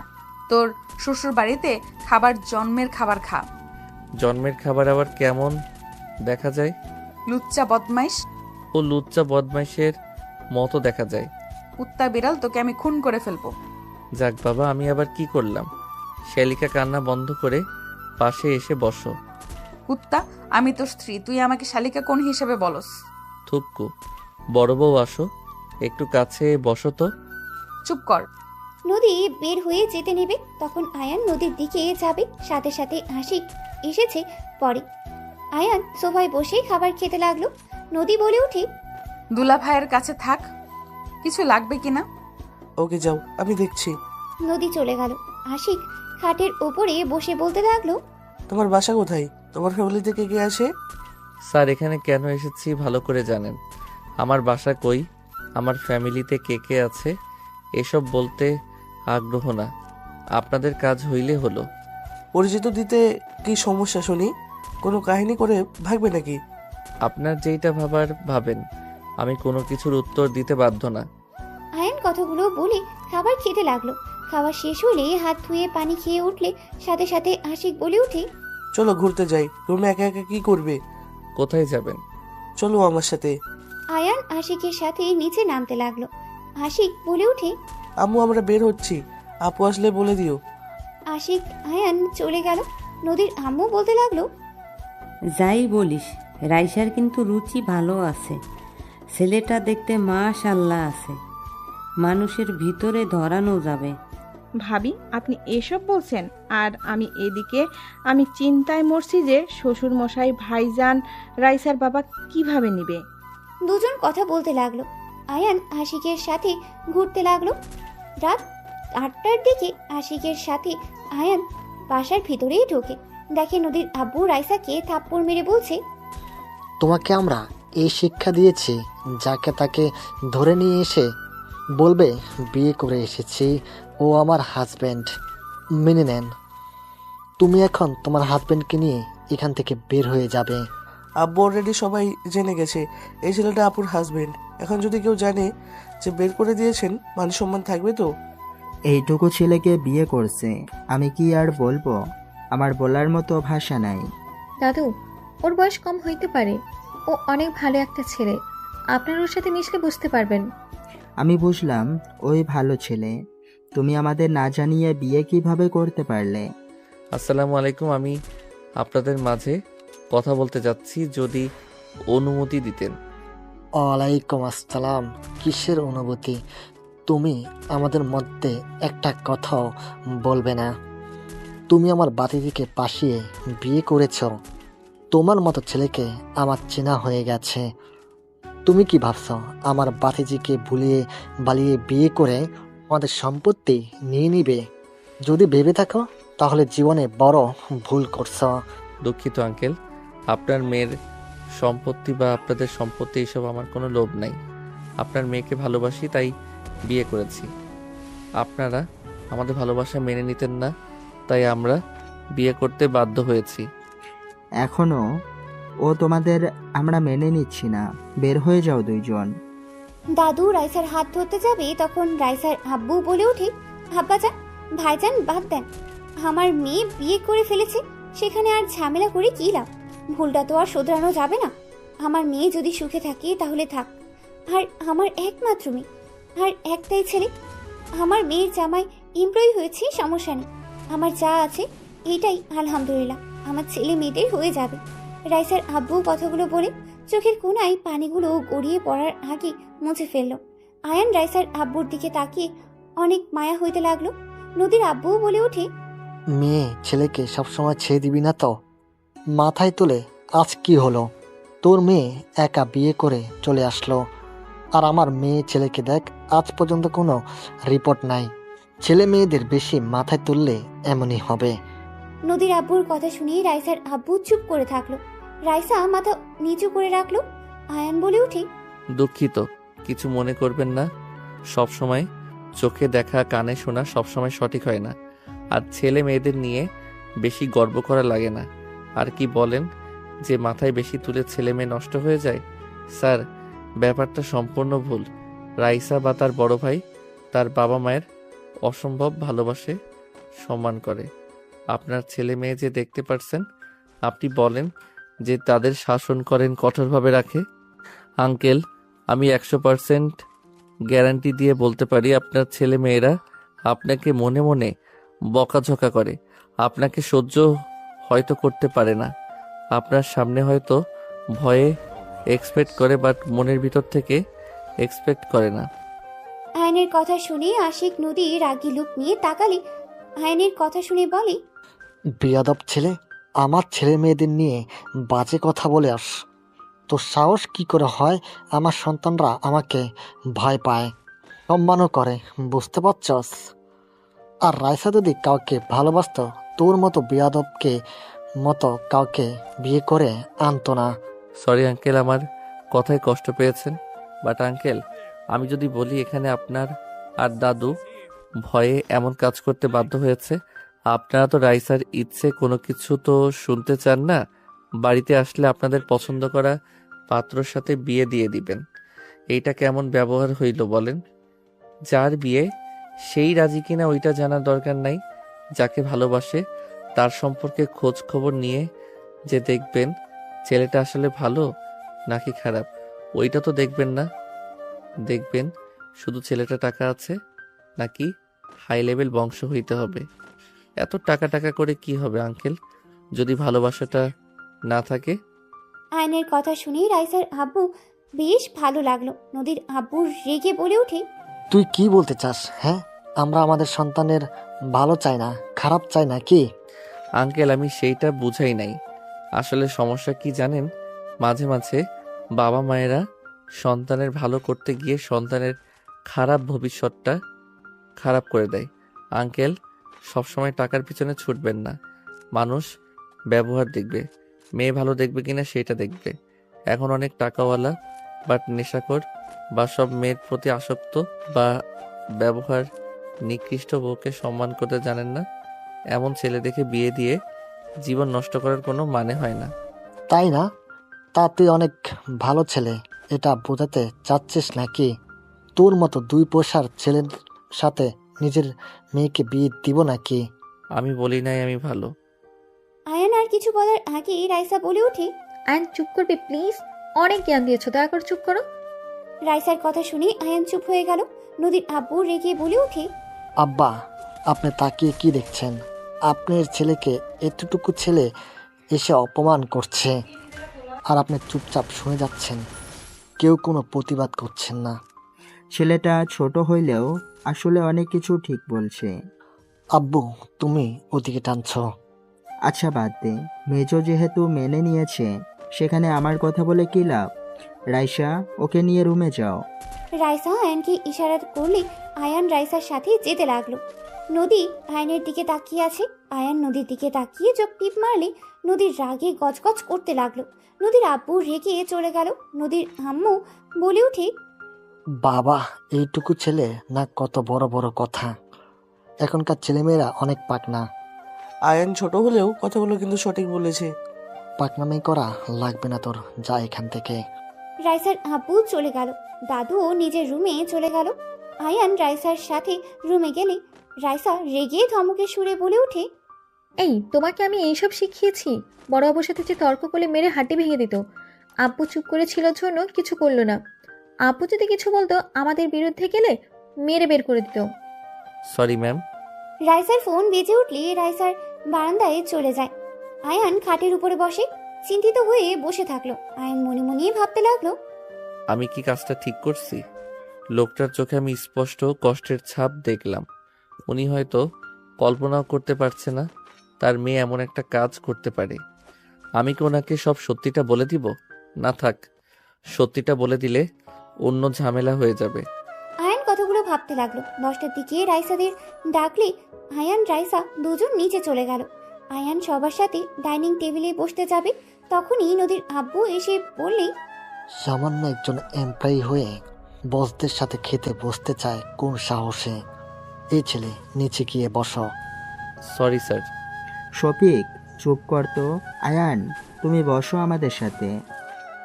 তোর শ্বশুর বাড়িতে খাবার জন্মের খাবার খা। জন্মের খাবার আবার কেমন দেখা যায়? লুচ্চা বদমাইশ। ও লুচ্চা বদমাইশের মতো দেখা যায়। কুত্তা বিড়াল, তোকে আমি খুন করে ফেলবো। যাক বাবা, আমি আবার কি করলাম? শ্যালিকা কান্না বন্ধ করে পাশে এসে বসো। কুত্তা, আমি তোর স্ত্রী, তুই আমাকে শালিকা কোন হিসেবে বলস? থুপকু, বড় বউ আসো, একটু কাছে বসো তো। চুপ কর। নদী বের হয়ে যেতে নেবে, তখন আয়ান নদীর দিকে যাবে। সাথে সাথে আশিক এসেছে পরে। আয়ান সোফায় বসে খাবার খেতে লাগলো। নদী বলে ওঠে, দুলা ভাইয়ের কাছে থাক, কিছু লাগবে কিনা। ওকে যাও, আমি দেখছি। নদী চলে গেল। আশিক খাটের উপরে বসে বলতে লাগলো, তোমার বাসা কোথায়? তোমার ফ্যামিলি থেকে কে আসে? স্যার, এখানে কেন এসেছি ভালো করে জানেন। আমার বাসা কই, আমার ফ্যামিলিতে কে কে আছে এসব বলতে আগ্রহ না, আপনাদের কাজ হইলে হলো। পরিচিত দিতে কি সমস্যা শুনি? কোনো কাহিনী করে ভাগবে নাকি? আপনার যেইটা ভাবার ভাবেন, আমি কোনো কিছুর উত্তর দিতে বাধ্য না। আয়ান কথাগুলো বলে খাবার খেতে লাগলো। খাবার শেষ হলে হাত ধুয়ে পানি খেয়ে উঠলে সাথে সাথে আশিক বলে ওঠে, চলো ঘুরতে যাই। রুমে একা একা কি করবে? কোথায় যাবেন? চলো আমার সাথে। আয়ান আশিকের সাথে নিচে নামতে লাগলো। আশিক বলে ওঠে, আম্মু আমরা বের হচ্ছি, আপু আসলে বলে দিও। আশিক আয়ান চলে গেল। নদীর আম্মু বলতে লাগলো, যাই বলিস, রাইসার কিন্তু রুচি ভালো আছে, ছেলেটা দেখতে মাশাআল্লাহ আছে। মানুষের ভিতরে ধরানো যাবে। ভাবি, আপনি এসব বলছেন আর আমি এদিকে আমি চিন্তায় মরছি যে শ্বশুর মশাই, ভাইজান, রাইসার বাবা কিভাবে নিবে। দুজন কথা বলতে লাগলো। আয়ান আশিকের সাথে ঘুরতে লাগলো। রাত 8টার দিকে আশিকের সাথে আয়ান বাসার ভিতরেই ঢোকে। দেখে নদীর আব্বু রাইসাকে থাপ্পড় মেরে বলছে, তোমাকে আমরা এই শিক্ষা দিয়েছি, যাকে তাকে ধরে নিয়ে এসে বলবে বিয়ে করে এসেছি, ও আমার হাজব্যান্ড, মেনে নেন। তুমি এখন তোমার হাজব্যান্ডকে নিয়ে এখান থেকে বের হয়ে যাবে। আব্বু অলরেডি সবাই জেনে গেছে এই ছেলেটা আপুর হাজবেন্ড। এখন যদি কেউ জানে যে বের করে দিয়েছেন, মান সম্মান থাকবে তো? এইটুকু ছেলেকে বিয়ে করছে, আমি কি আর বলবো? আমার বলার মতো ভাষা নাই। দাদু, ওর বয়স কম হইতে পারে, ও অনেক ভালো একটা ছেলে। আপনার ওর সাথে মিশলে বুঝতে পারবেন। আমি বুঝলাম ওই ভালো ছেলে, তুমি আমাদের না জানিয়ে বিয়ে কিভাবে করতে পারলে? আসসালামু আলাইকুম, আমি আপনাদের মাঝে কথা বলতে যাচ্ছি, যদি অনুমতি দিতেন। ওয়ালাইকুম আসসালাম। কিসের অনুভূতি? তুমি আমাদের মধ্যে একটা কথাও বলবে না। তুমি আমার বাতিদিকে পাশিয়ে বিয়ে করেছ। তোমার মতো ছেলেকে আমার চেনা হয়ে গেছে। তুমি কি ভাবছ আমার বাতিজিকে ভুলিয়ে বালিয়ে বিয়ে করে আমাদের সম্পত্তি নিয়ে নিবে? যদি ভেবে থাকো তাহলে জীবনে বড় ভুল করছ। দুঃখিত আঙ্কেল, আপনার মেয়ের সম্পত্তি বা আপনাদের সম্পত্তি এসব আমার কোনো লোভ নাই। আপনার মেয়েকে ভালোবাসি তাই বিয়ে করেছি। আপনারা আমাদের ভালোবাসা মেনে নিতেন না, তাই আমরা বিয়ে করতে বাধ্য হয়েছি। এখনো ও তোমাদের আমরা মেনে নিচ্ছি না, বের হয়ে যাও দুইজন। দাদু রাইসার হাত ধরতে যাবে, তখন রাইসার আব্বু বলে ওঠে, আব্বাজান, ভাইজান বাদ দেন। আমার মেয়ে বিয়ে করে ফেলেছে, সেখানে আর ঝামেলা করে কি লাভ? ভুলটা তো আর শোধরানো যাবে না। আমার মেয়ে যদি সুখে থাকে তাহলে থাক। আর আমার একমাত্র মেয়ে, আর একটাই ছেলে। আমার মেয়ের জামাই এমপ্লয়ি হয়েছে, সমস্যা নেই। আমার যা আছে এটাই আলহামদুলিল্লাহ, আমার ছেলে মেয়েদের হয়ে যাবে। রাইসার আব্বু কথাগুলো বলে চোখের কোণায় পানিগুলো গড়িয়ে পড়ার আগে মুছে ফেলল। আয়ান রাইসার আব্বুর দিকে তাকিয়ে অনেক মায়া হইতে লাগলো। নদীর আব্বুও বলে ওঠে, মেয়ে ছেলেকে সবসময় ছেড়ে দিবি না তো? মাথায় তুলে আজ কি হলো? তোর মেয়ে একা বিয়ে করে চলে আসলো, আর আমার মেয়ে ছেলেকে দেখ, আজ পর্যন্ত কোনো রিপোর্ট নাই। ছেলে মেয়েদের বেশি মাথায় তুললে এমনই হবে। নদীর আব্বুর কথা শুনে রাইসার আব্বু চুপ করে থাকলো। রাইসা মাথা নিচু করে রাখলো। আয়ান বলে ওঠে, দুঃখিত, কিছু মনে করবেন না। সব সময় চোখে দেখা কানে শোনা সবসময় সঠিক হয় না, আর ছেলে মেয়েদের নিয়ে বেশি গর্ব করা লাগে না। আর কি বলেন যে মাথায় বেশি তুলে ছেলে মেয়ে নষ্ট হয়ে যায়? স্যার, ব্যাপারটা সম্পূর্ণ ভুল। রাইসা বা তার বড় ভাই তার বাবা মায়ের অসম্ভব ভালোবাসে, সম্মান করে। আপনার ছেলে মেয়ে যে দেখতে পারছেন, আপনি বলেন যে তাদের শাসন করেন, কঠোরভাবে রাখে। আঙ্কেল, আমি 100% গ্যারান্টি দিয়ে বলতে পারি আপনার ছেলে মেয়েরা আপনাকে মনে মনে বকাঝকা করে, আপনাকে সহ্য হয়তো করতে পারে না। আপনার সামনে হয়তো ভয়ে এক্সপেক্ট করে, বাট মনের ভিতর থেকে এক্সপেক্ট করে না। আয়নের কথা শুনে আশিক নদী রাগী লুক নিয়ে তাকালে আয়নের কথা শুনে বলে, বেয়াদব ছেলে, আমার ছেলে মেয়েদের নিয়ে বাজে কথা বলে আস। তোর সাহস কি করে হয় আমার সন্তানরা আমাকে ভয় পায়, সম্মানও করে, বুঝতে পারছস? আর রাইসা যদি কাউকে ভালোবাসতো, তোর মতো বেয়াদবকে মতো কাউকে বিয়ে করে আনতো না। সরি আঙ্কেল, আমার কথায় কষ্ট পেয়েছেন, বাট আঙ্কেল, আমি যদি বলি এখানে আপনার আর দাদু ভয়ে এমন কাজ করতে বাধ্য হয়েছে, আপনারা তো রাইসার ইচ্ছে কোনো কিছু তো শুনতে চান না। বাড়িতে আসলে আপনাদের পছন্দ করা পাত্রর সাথে বিয়ে দিয়ে দিবেন। এইটা কেমন ব্যবহার হইল বলেন? যার বিয়ে সেই রাজি কিনা ওইটা জানার দরকার নাই। যাকে ভালোবাসে তার সম্পর্কে খোঁজ খবর নিয়ে যে দেখবেন ছেলেটা আসলে ভালো নাকি খারাপ, ওইটা তো দেখবেন না। দেখবেন শুধু ছেলেটা টাকা আছে নাকি হাই লেভেল বংশ হইতে হবে। এত টাকা টাকা করে কি হবে আঙ্কেল, যদি ভালোবাসাটা না থাকে? আয়নের কথা শুনে রাইসার আব্বু বেশ ভালো লাগলো। নদীর আব্বু রেগে বলে ওঠে, তুই কি বলতে চাস? হ্যাঁ, আমরা আমাদের সন্তানের ভালো চাই না, খারাপ চাই না কি? আঙ্কেল, আমি সেইটা বুঝাই নাই। আসলে সমস্যা কি জানেন, মাঝে মাঝে বাবা মায়েরা সন্তানের ভালো করতে গিয়ে সন্তানের খারাপ ভবিষ্যৎটা খারাপ করে দেয়। আঙ্কেল, সবসময় টাকার পিছনে ছুটবেন না। মানুষ ব্যবহার দেখবে, মেয়ে ভালো দেখবে কিনা সেটা দেখবে। এখন অনেক টাকাওয়ালা বাট নেশাখোর বা সব মেয়ের প্রতি আসক্ত বা ব্যবহার নিকৃষ্ট বউকে সম্মান করতে জানেন না, এমন ছেলে দেখে বিয়ে দিয়ে জীবন নষ্ট করার কোনো মানে হয় না। তাই না? তা তুই অনেক ভালো ছেলে, এটা বোঝাতে চাচ্ছিস নাকি? তোর মতো দুই পয়সার ছেলের সাথে নিজের মেয়েকে বিয়ে দিব নাকি? আমি বলি নাই আমি ভালো। আয়ান আর কিছু বলার আগেই রাইসা বলে ওঠে। আয়ান চুপ করবে প্লিজ, অনেক জ্ঞান দিয়েছো, দয়া করে চুপ করো। রাইসার কথা শুনে আয়ান চুপ হয়ে গেল। নদীর আব্বু রেগে বলে ওঠে। আব্বা, আপনি তাকিয়ে কি দেখছেন? আপনার ছেলেকে এতটুকু ছেলে এসে অপমান করছে আর আপনি চুপচাপ শুনে যাচ্ছেন, কেউ কোনো প্রতিবাদ করছেন না। ছেলেটা ছোট হইলেও আসলে অনেক কিছু ঠিক বলছে। আব্বু, তুমি ওদিকে টানছো। আচ্ছা বাদ দে, মেজো যেহেতু মেনে নিয়েছে সেখানে আমার কথা বলে কি লাভ? রাইসা, ওকে নিয়ে রুমে যাও। রাইসা আয়ানকে ইশারা করলে আয়ান রাইসার সাথে যেতে লাগলো। নদী আয়নের দিকে তাকিয়ে আছে। আয়ান নদীর দিকে তাকিয়ে চোখ টিপ মারলে নদীর রাগে গজগজ করতে লাগলো। নদীর আব্বু রেগে চলে গেল। নদীর আম্মু বলে উঠে। বাবা, এইটুকু ছেলে না, কত বড় বড় কথা। এখনকার ছেলেমেয়েরা অনেক পাকনা। আয়ান ছোট হলেও কথাগুলো কিন্তু সঠিক বলেছে। পাকনামি করা লাগবে না তোর, যা এখান থেকে। রাইসার আব্বু চলে গেল। দাদুও নিজের রুমে চলে গেল। আয়ান রাইসার সাথে রুমে গেলে রাইসা রেগে ধমকে সুরে বলে ওঠে। এই, তোমাকে আমি এইসব শিখিয়েছি? বড় বাবুর সাথে যে তর্ক করলে মেরে হাঁটি ভেঙে দিত। আব্বু চুপ করেছিল জন্য কিছু করলো না। আব্বু যদি কিছু বলতো আমাদের বিরুদ্ধে গেলে মেরে বের করে দিত। Sorry ma'am. রাইসার ফোন বেজে উঠলে রাইসার বারান্দায় চলে যায়। আয়ান খাটের উপরে বসে চিন্তিত হয়ে বসে থাকলো। আয়ান মনে মনে ভাবতে লাগলো। আমি কি কাজটা ঠিক করছি? লোকটার চোখে আমি স্পষ্ট কষ্টের ছাপ দেখলাম। উনি হয়তো কল্পনাও করতে পারছে না তার মেয়ে এমন একটা কাজ করতে পারে। আমি কি ওনাকে সব সত্যিটা বলে দিব? না থাক, সত্যিটা বলে দিলে অন্য ঝামেলা হয়ে যাবে। আয়ান কথাগুলো ভাবতে লাগলো। 10টার দিকে রাইসাদের ডাকলে আয়ান রাইসা দুজন নিচে চলে গেল। আয়ান সবার সাথে ডাইনিং টেবিলে বসতে যাবে, তখনই নদীর আব্বু এসে বললে। সামান্য একজন এমপ্লয়ি হয়ে বসদের সাথে খেতে বসতে চায় কোন সাহসে? এই ছেলে, নিচে গিয়ে বসো। Sorry sir. শফিক, চুপ কর তো। আয়ান, তুমি বসো আমাদের সাথে।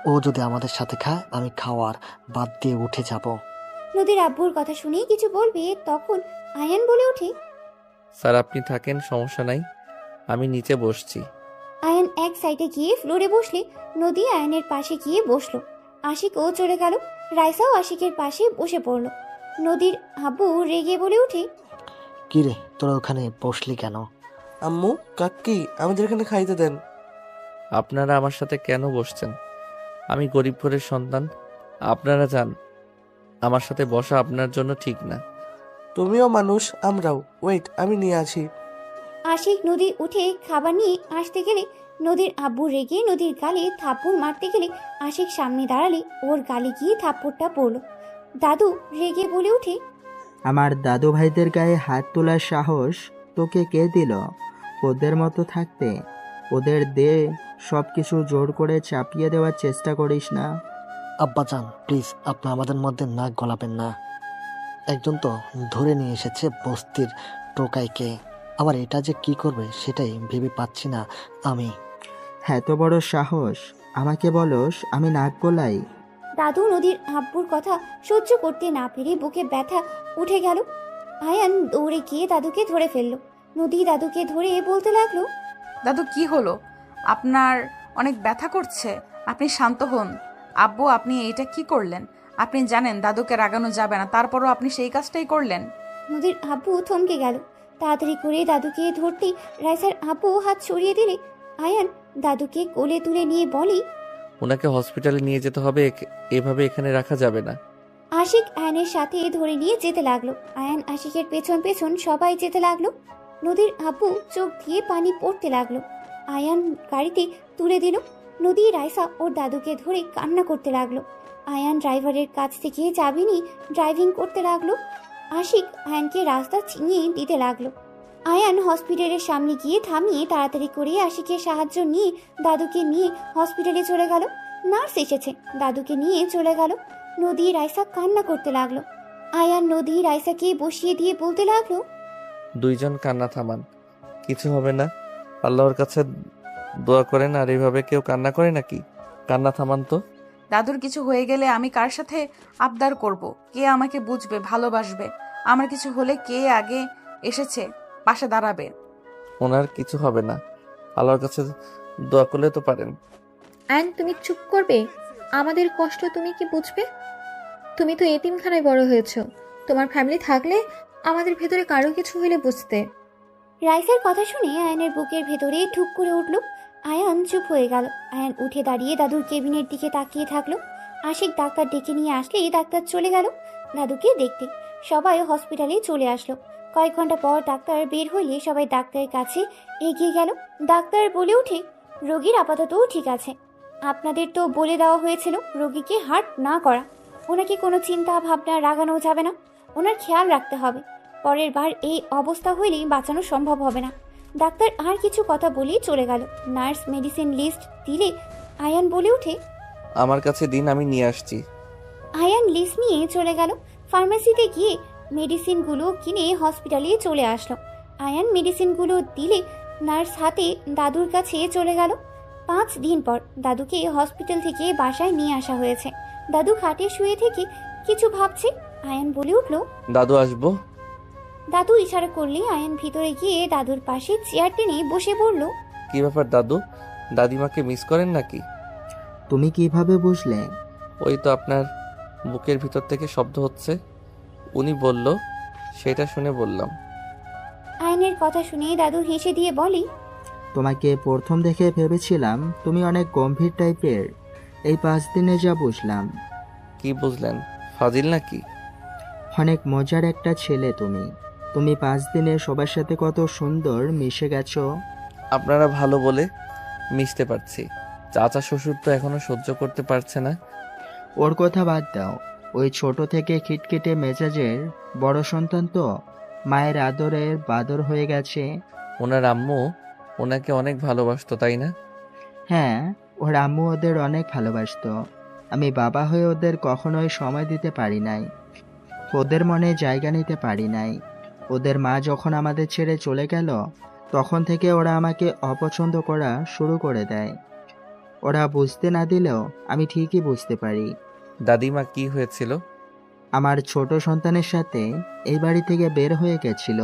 ও যদি আমাদের সাথে খায়, আমি খাওয়ার বাদ দিয়ে উঠে যাব। নদীর আব্বুর কথা শুনে কিছু বলবে, তখন আয়ান বলে ওঠে। স্যার আপনি থাকেন, সমস্যা নাই, আমি নিচে বসছি। আয়ান এক সাইডে গিয়ে ফ্লোরে বসলে নদী আয়ানের পাশে গিয়ে বসলো। আশিকও চলে গেল। রাইসাও আশিকের পাশে বসে পড়লো। নদীর আব্বু রেগে বলে ওঠে। কি রে, তোরা ওখানে বসলি কেন? আম্মু, কাকি, আমাদের এখানে খাইতে দেন। আপনারা আমার সাথে কেন বসছেন? আমি গরিব ঘরের সন্তান, আপনারা যান। আমার সাথে বসা আপনার জন্য ঠিক না। তুমিও মানুষ, আমরাও। ওয়েট, আমি নিয়ে আসি। আশিক নদী উঠে খাবার নিয়ে আসতে গেলে নদীর আব্বু রেগে নদীর গালে থাপ্পড় মারতে গেলে আশিক সামনে দাঁড়ালে ওর গালে গিয়ে থাপ্পড়টা পড়লো। দাদু রেগে বলে ওঠে। আমার দাদু ভাইদের গায়ে হাত তোলার সাহস তোকে কে দিল? ওদের মতো থাকতে ওদের দে সব কিছু জোর করে চাপিয়ে দেওয়ার চেষ্টা করিস না। আব্বাজান, প্লিজ, আপনি আমাদের মধ্যে নাক গলাবেন না। একজন তো ধরে নিয়ে এসেছে বস্তির টোকাইকে। আবার এটা যে কি করবে সেটাই ভেবে পাচ্ছি না আমি। এত বড় সাহস, আমাকে বলস আমি নাক গলাই? দাদু নদীর আব্বুর কথা সহ্য করতে না পেরে বুকে ব্যথা উঠে গেল। আয়ান দৌড়ে গিয়ে দাদুকে ধরে ফেললো। নদী দাদুকে ধরে বলতে লাগলো। দাদু কি হলো? আপনার অনেক ব্যথা করছে, আপনি শান্ত হন। আব্বু, আপনি এটা কি করলেন? আপনি জানেন দাদুকে রাগানো যাবে না, তারপরও আপনি সেই কাজটাই করলেন। নদীর আব্বু থমকে গেল। তাড়াতাড়ি করে দাদুকে ধরতে রাইসার আব্বু হাত সরিয়ে দিলে আয়ান দাদুকে কোলে তুলে নিয়ে বলি। ওনাকে হসপিটালে নিয়ে যেতে হবে, এভাবে এখানে রাখা যাবে না। আশিক আয়ানের সাথে ধরে নিয়ে যেতে লাগলো। আয়ান আশিকের পেছন পেছন সবাই যেতে লাগলো। নদীর আব্বু চোখ দিয়ে পানি পড়তে লাগলো। আয়ান গাড়িতে তুলে দিল। নদী রাইসা ওর দাদুকে ধরে কান্না করতে লাগলো। আয়ান ড্রাইভারের কাছ থেকে চাবি নিয়ে ড্রাইভিং করতে লাগলো। আশিক আয়ানকে রাস্তা চিনিয়ে দিতে লাগলো। আয়ান হসপিটালের সামনে গিয়ে থামিয়ে তাড়াতাড়ি করে আশিকের সাহায্য নিয়ে দাদুকে নিয়ে হসপিটালে চলে গেল। নার্স এসেছে, দাদুকে নিয়ে চলে গেল। নদী রাইসা কান্না করতে লাগলো। আয়ান নদী রাইসাকে বসিয়ে দিয়ে বলতে লাগলো, দুইজন কান্না থামান, কিছু হবে না। আল্লাহর কাছে দোয়া করেন, আর এইভাবে কেউ কান্না করে নাকি? কান্না থামান তো। দাদুর কিছু হয়ে গেলে আমি কার সাথে আবদার করব? কে আমাকে বুঝবে, ভালোবাসবে? আমার কিছু হলে কে আগে এসেছে পাশে দাঁড়াবে? ওনার কিছু হবে না, আল্লাহর কাছে দোয়া করলে তো পারেন। অ্যান্ড তুমি চুপ করবে? আমাদের কষ্ট তুমি কি বুঝবে? তুমি তো এতিমখানায় বড় হয়েছো। তোমার ফ্যামিলি থাকলে আমাদের ভেতরে কারো কিছু হলে বুঝতে। রাইসার কথা শুনে আয়ানের বুকের ভেতরে ঠুক করে উঠল। আয়ান চুপ হয়ে গেল। আয়ান উঠে দাঁড়িয়ে দাদুর কেবিনের দিকে তাকিয়ে থাকলো। আশিক ডাক্তার ডেকে নিয়ে আসলে ডাক্তার চলে গেল দাদুকে দেখতে। সবাই হসপিটালে চলে আসলো। কয়েক ঘন্টা পর ডাক্তার বের হইলে সবাই ডাক্তারের কাছে এগিয়ে গেল। ডাক্তার বলে উঠে, রোগীর আপাতত ঠিক আছে। আপনাদের তো বলে দেওয়া হয়েছিল রোগীকে হার্ট না করা। ওনাকে কোনো চিন্তা ভাবনা রাগানো যাবে না, ওনার খেয়াল রাখতে হবে। পরের বার এই অবস্থা হইলেই বাঁচানো সম্ভব হবে না। ডাক্তার আর কিছু কথা বলেই চলে গেল। নার্স মেডিসিন লিস্ট দিলে আয়ান বলে উঠে, আমার কাছে দিন, আমি নিয়ে আসছি। আয়ান লিস্ট নিয়ে চলে গেল। ফার্মেসিতে গিয়ে মেডিসিনগুলো কিনে হসপিটালে চলে আসলো। আয়ান মেডিসিনগুলো দিলে নার্স হাতে দাদুর কাছে চলে গেল। 5 দিন পর দাদুকে হসপিটাল থেকে বাসায় নিয়ে আসা হয়েছে। দাদু খাটে শুয়ে থেকে কিছু ভাবছে। আয়ান বলে উঠল, দাদু আসবো। দাদু ইশারা করলে আয়ান ভিতরে গিয়ে দাদুর পাশে চেয়ার টেনে বসে পড়ল। কি ব্যাপার দাদু, দাদিমাকে মিস করেন নাকি? তুমি কিভাবে বুঝলে? ওই তো আপনার বুকের ভিতর থেকে শব্দ হচ্ছে, উনি বলল, সেটা শুনে বললাম। আয়ানের কথা শুনে দাদু হেসে দিয়ে বলে, তোমাকে প্রথম দেখে ভেবেছিলাম তুমি অনেক গম্ভীর টাইপের। এই 5 দিনে যা বুঝলাম। কি বুঝলেন? ফাজিল নাকি? অনেক মজার একটা ছেলে তুমি। তুমি 5 দিনে সবার সাথে কত সুন্দর মিশে গেছো। আপনারা ভালো বলে মিশতে পারছি, চাচা শ্বশুর তো এখনো সহ্য করতে পারছে না। ওর কথা বাদ দাও। ওই ছোট থেকে খিটখিটে মেজাজের বড় সন্তান তো মায়ের আদরের বাদর হয়ে গেছে। ওনার আম্মু ওনাকে অনেক ভালোবাসতো, তাই না? হ্যাঁ, ওর আম্মু ওদের অনেক ভালোবাসতো। আমি বাবা হয়ে ওদের কখনোই সময় দিতে পারি নাই, ওদের মনে জায়গা নিতে পারি নাই। ওদের মা যখন আমাদের ছেড়ে চলে গেল, তখন থেকে ওরা আমাকে অপছন্দ করা শুরু করে দেয়। ওরা বুঝতে না দিলেও আমি ঠিকই বুঝতে পারি। দাদিমা কি হয়েছিল? আমার ছোট সন্তানের সাথে এই বাড়ি থেকে বের হয়ে গেছিল।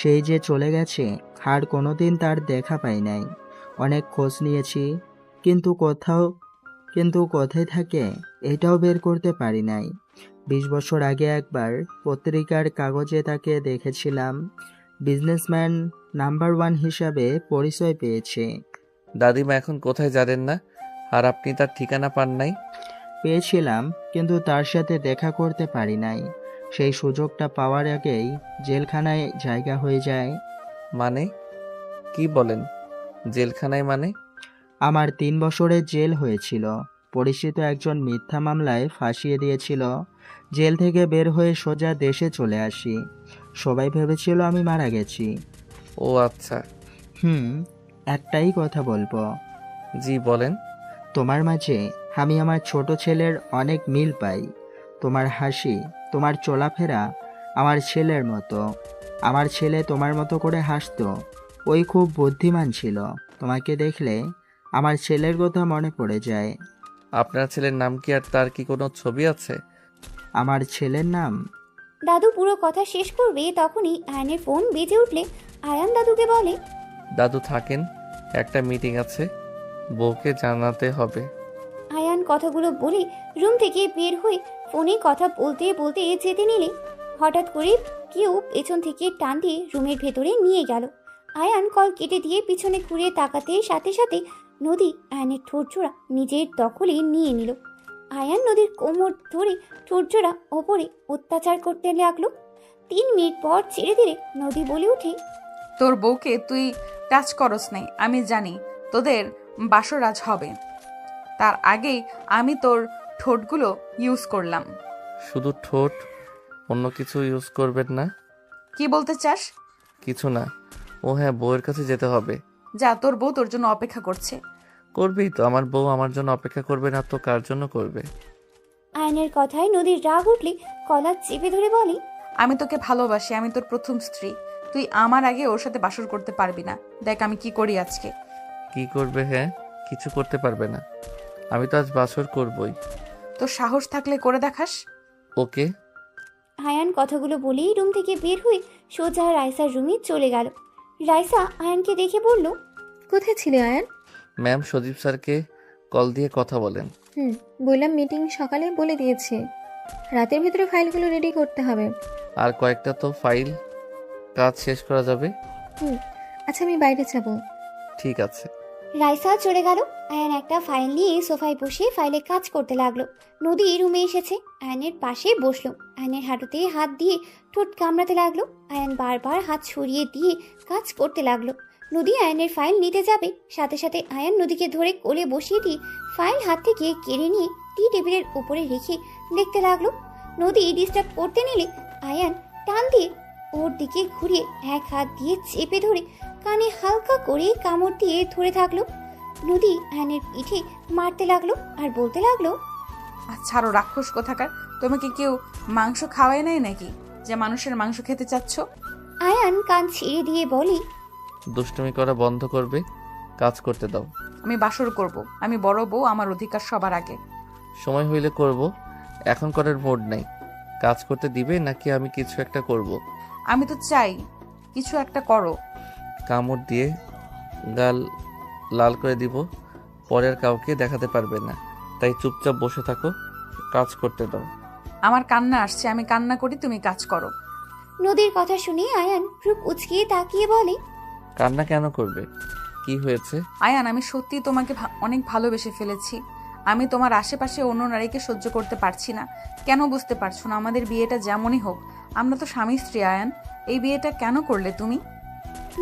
সেই যে চলে গেছে, আর কোনোদিন তার দেখা পাই নাই। অনেক খোঁজ নিয়েছি, কিন্তু কোথায় থাকে এটাও বের করতে পারি নাই। 20 বছর আগে একবার পত্রিকার কাগজে তাকে দেখেছিলাম। বিজনেসম্যান নাম্বার 1 হিসাবে পরিচয় পেয়েছে। দাদিমা এখন কোথায় জানেন না, আর আপনি তার ঠিকানা পান নাই? পেয়েছিলাম, কিন্তু তার সাথে দেখা করতে পারি নাই। সেই সুযোগটা পাওয়ার আগেই জেলখানায় জায়গা হয়ে যায়। মানে কি বলেন? জেলখানায় মানে? আমার 3 বছরের জেল হয়েছিল। পরিচিত একজন মিথ্যা মামলায় ফাঁসিয়ে দিয়েছিল। জেল থেকে বের হয়ে সোজা দেশে চলে আসি। সবাই ভেবেছিল আমি মারা গেছি। ও আচ্ছা। একটাই কথা বলবো। জি বলেন। তোমার মাঝে আমি আমার ছোট ছেলের অনেক মিল পাই। তোমার হাসি, তোমার চলাফেরা আমার ছেলের মতো। আমার ছেলে তোমার মতো করে হাসতো। ওই খুব বুদ্ধিমান ছিল। তোমাকে দেখলে আমার ছেলের কথা মনে পড়ে যায়। আপনার ছেলের নাম কি, আর তার কি কোনো ছবি আছে? আমার ছেলের নাম? দাদু পুরো কথা শেষ করবে তখনই আয়ানের ফোন বেজে উঠলে আয়ান দাদুকে বলে, দাদু থাকেন, একটা মিটিং আছে, বউকে জানাতে হবে। আয়ান কথাগুলো বলে রুম থেকে বের হয়ে ফোনে কথা বলতে বলতে যেতে নিলে হঠাৎ করে কেউ পেছন থেকে টান দিয়ে রুমের ভেতরে নিয়ে গেল। আয়ান কল কেটে দিয়ে পিছনে ঘুরে তাকাতে সাথে সাথে নদী আয়ানের ঠোঁট জোড়া নিজের দখলে নিয়ে নিল। আয়ান নদীর কোমর ধরে ঠোঁটজোড়া ওপরে অত্যাচার করতে লাগলো। 3 মিনিট পর ছেড়ে দিলে নদী বলে উঠে, তোর বউকে তুই টাচ করস নাই, আমি জানি তোদের বাসর আজ হবে। তার আগেই আমি তোর ঠোঁটগুলো ইউজ করলাম। শুধু ঠোঁট, অন্য কিছু ইউজ করবেন না? কি বলতে চাস? কিছু না। ও হ্যাঁ, বউয়ের কাছে যেতে হবে। যা, তোর বউ তোর জন্য অপেক্ষা করছে। করবেই তো, আমার বউ আমার জন্য অপেক্ষা করবে না তো কার জন্য করবে? আয়নের কথায় নদীর রাগ উঠলে কলার চেপে ধরে বলে, আমি তোকে ভালোবাসি, আমি তোর প্রথম স্ত্রী। তুই আমার আগে ওর সাথে বাসর করতে পারবি না। দেখ আমি কি করি আজকে। কি করবে? হ্যাঁ, কিছু করতে পারবে না। আমি তো আজ বাসর করবই। তোর সাহস থাকলে করে দেখাস। ওকে। আয়ান কথাগুলো বলেই রুম থেকে বের হয়ে সোজা রাইসার রুমে চলে গেল। রাইসা আয়ানকে দেখে বলল, কোথায় ছিলে আয়ান? ম্যাম, সজীব স্যারকে কল দিয়ে কথা বলেন। বললাম মিটিং সকালে বলে দিয়েছি, রাতের ভিতরে ফাইলগুলো রেডি করতে হবে। আর কয়েকটা তো ফাইল, কাজ শেষ করা যাবে। আচ্ছা আমি বাইরে যাব। ঠিক আছে। রাইসা চলে গেল। আয়ান একটা ফাইল নিয়ে সোফায় বসে ফাইলে কাজ করতে লাগলো। নদী রুমে এসেছে, আয়ানের পাশে বসলো। আয়ানের হাঁটুতে হাত দিয়ে ঠোঁট কামড়াতে লাগলো। আয়ান বারবার হাত সরিয়ে দিয়ে কাজ করতে লাগলো। নদী আয়ানের ফাইল নিতে যাবে, সাথে সাথে আয়ান নদীকে ধরে কোলে বসিয়ে দিয়ে ফাইল হাত থেকে কেড়ে নিয়ে টি টেবিলের উপরে রেখে দেখতে লাগলো। নদী ডিস্টার্ব করতে নিলে আয়ান টান দিয়ে ওর দিকে ঘুরিয়ে এক হাত দিয়ে চেপে ধরে কানে হালকা করে কামড় দিয়ে ধরে থাকলো। নদী আয়নের পিঠে মারতে লাগলো আর বলতে লাগলো, ছাড়ো রাক্ষস কোথাকার, তোমাকে কেউ মাংস খাওয়ায় নাই নাকি যে মানুষের মাংস খেতে চাচ্ছ? আয়ান কান ছেড়ে দিয়ে বলে, দুষ্টুমি করা বন্ধ করবে, কাজ করতে দাও। আমি বাসর করব, আমি বড় বউ, আমার অধিকার সবার আগে। সময় হইলে করব, এখন করার মুড নাই। কাজ করতে দিবে নাকি আমি কিছু একটা করব? আমি তো চাই কিছু একটা করো। কামড় দিয়ে গাল লাল করে দিব, পরে আর কাউকে দেখাতে পারবে না। তাই চুপচাপ বসে থাকো, কাজ করতে দাও। আমার কান্না আসছে, আমি কান্না করি, তুমি কাজ করো। নদীর কথা শুনে আয়ান রূপ উচকিয়ে তাকিয়ে বলে, কান্না কেন করবে? কি হয়েছে? আয়ান, আমি সত্যি তোমাকে অনেক ভালোবেসে ফেলেছি। আমি তোমার আশেপাশে অন্য নারীকে সহ্য করতে পারছি না। কেন বুঝতে পারছো না? আমাদের বিয়েটা যেমনই হোক, আমরা তো স্বামী স্ত্রী। আয়ান, এই বিয়েটা কেন করলে তুমি?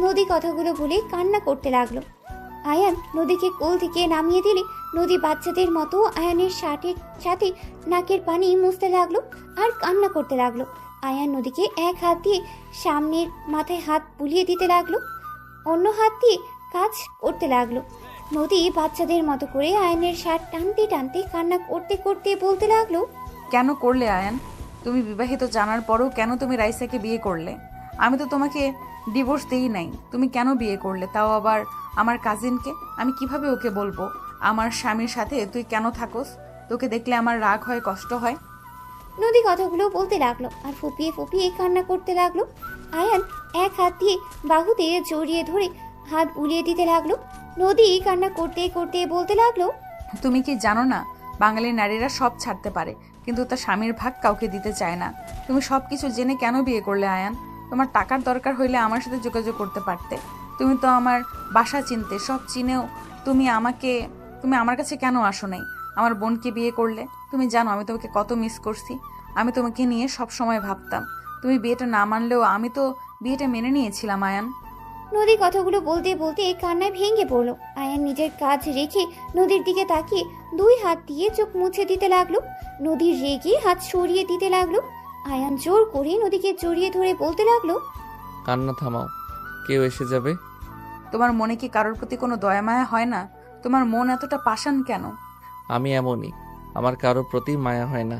নদী কথাগুলো বলে কান্না করতে লাগলো। আয়ান নদীকে কোল থেকে নামিয়ে দিলে নদী বাচ্চাদের মতো আয়ানের শার্টের সাথে নাকের পানি মুছতে লাগলো আর কান্না করতে লাগলো। আয়ান নদীকে এক হাত দিয়ে সামনের মাথায় হাত বুলিয়ে দিতে লাগলো, অন্য হাত দিয়ে কাজ করতে লাগলো। নদী বাচ্চাদের মতো করে আয়ানের শার্ট টানতে টানতে কান্না করতে করতে বলতে লাগলো, কেন করলে আয়ান? তুমি বিবাহিত জানার পরেও কেন তুমি রাইসাকে বিয়ে করলে? আমি তো তোমাকে ডিভোর্স দেই নাই, তুমি কেন বিয়ে করলে, তাও আবার আমার কাজিনকে? আমি কিভাবে ওকে বলবো আমার স্বামীর সাথে তুই কেন থাকোস? তোকে দেখলে আমার রাগ হয়, কষ্ট হয়। নদী কথাগুলো বলতে লাগলো আর ফুপিয়ে ফুপিয়ে কান্না করতে লাগলো। আয়ান এক হাত দিয়ে বাহুতে জড়িয়ে ধরে হাত বুলিয়ে দিতে লাগলো। নদী কান্না করতে করতে বলতে লাগলো, তুমি কি জানো না, বাঙালি নারীরা সব ছাড়তে পারে কিন্তু তার স্বামীর ভাগ কাউকে দিতে চায় না। তুমি সবকিছু জেনে কেন বিয়ে করলে আয়ান? তোমার টাকার দরকার হইলে আমার সাথে যোগাযোগ করতে পারতে। তুমি তো আমার বাসা চিনতে, সব চিনেও তুমি আমার কাছে কেন আসো নাই? আমার বোনকে বিয়ে করলে। তুমি জানো আমি তোমাকে কত মিস করছি। আমি তোমাকে নিয়ে সব সময় ভাবতাম। তুমি বিয়েটা না মানলেও আমি তো বিয়েটা মেনে নিয়েছিলাম আয়ান। নদী কথাগুলো বলতে বলতে কান্নায় ভেঙে পড়লো। আয়ান নিজের কাজ রেখে নদীর দিকে তাকিয়ে 2 হাত দিয়ে চোখ মুছে দিতে লাগলো। নদীর রেগে হাত সরিয়ে দিতে লাগলো। আয়ান জোর করে নদীকে জড়িয়ে ধরে বলতে লাগলো, কান্না থামাও, কেউ এসে যাবে। তোমার মনে কি কারোর প্রতি কোনো দয়া মায়া হয় না? তোমার মন এতটা পাষাণ কেন? আমি এমনই, আমার কারোর প্রতি মায়া হয় না।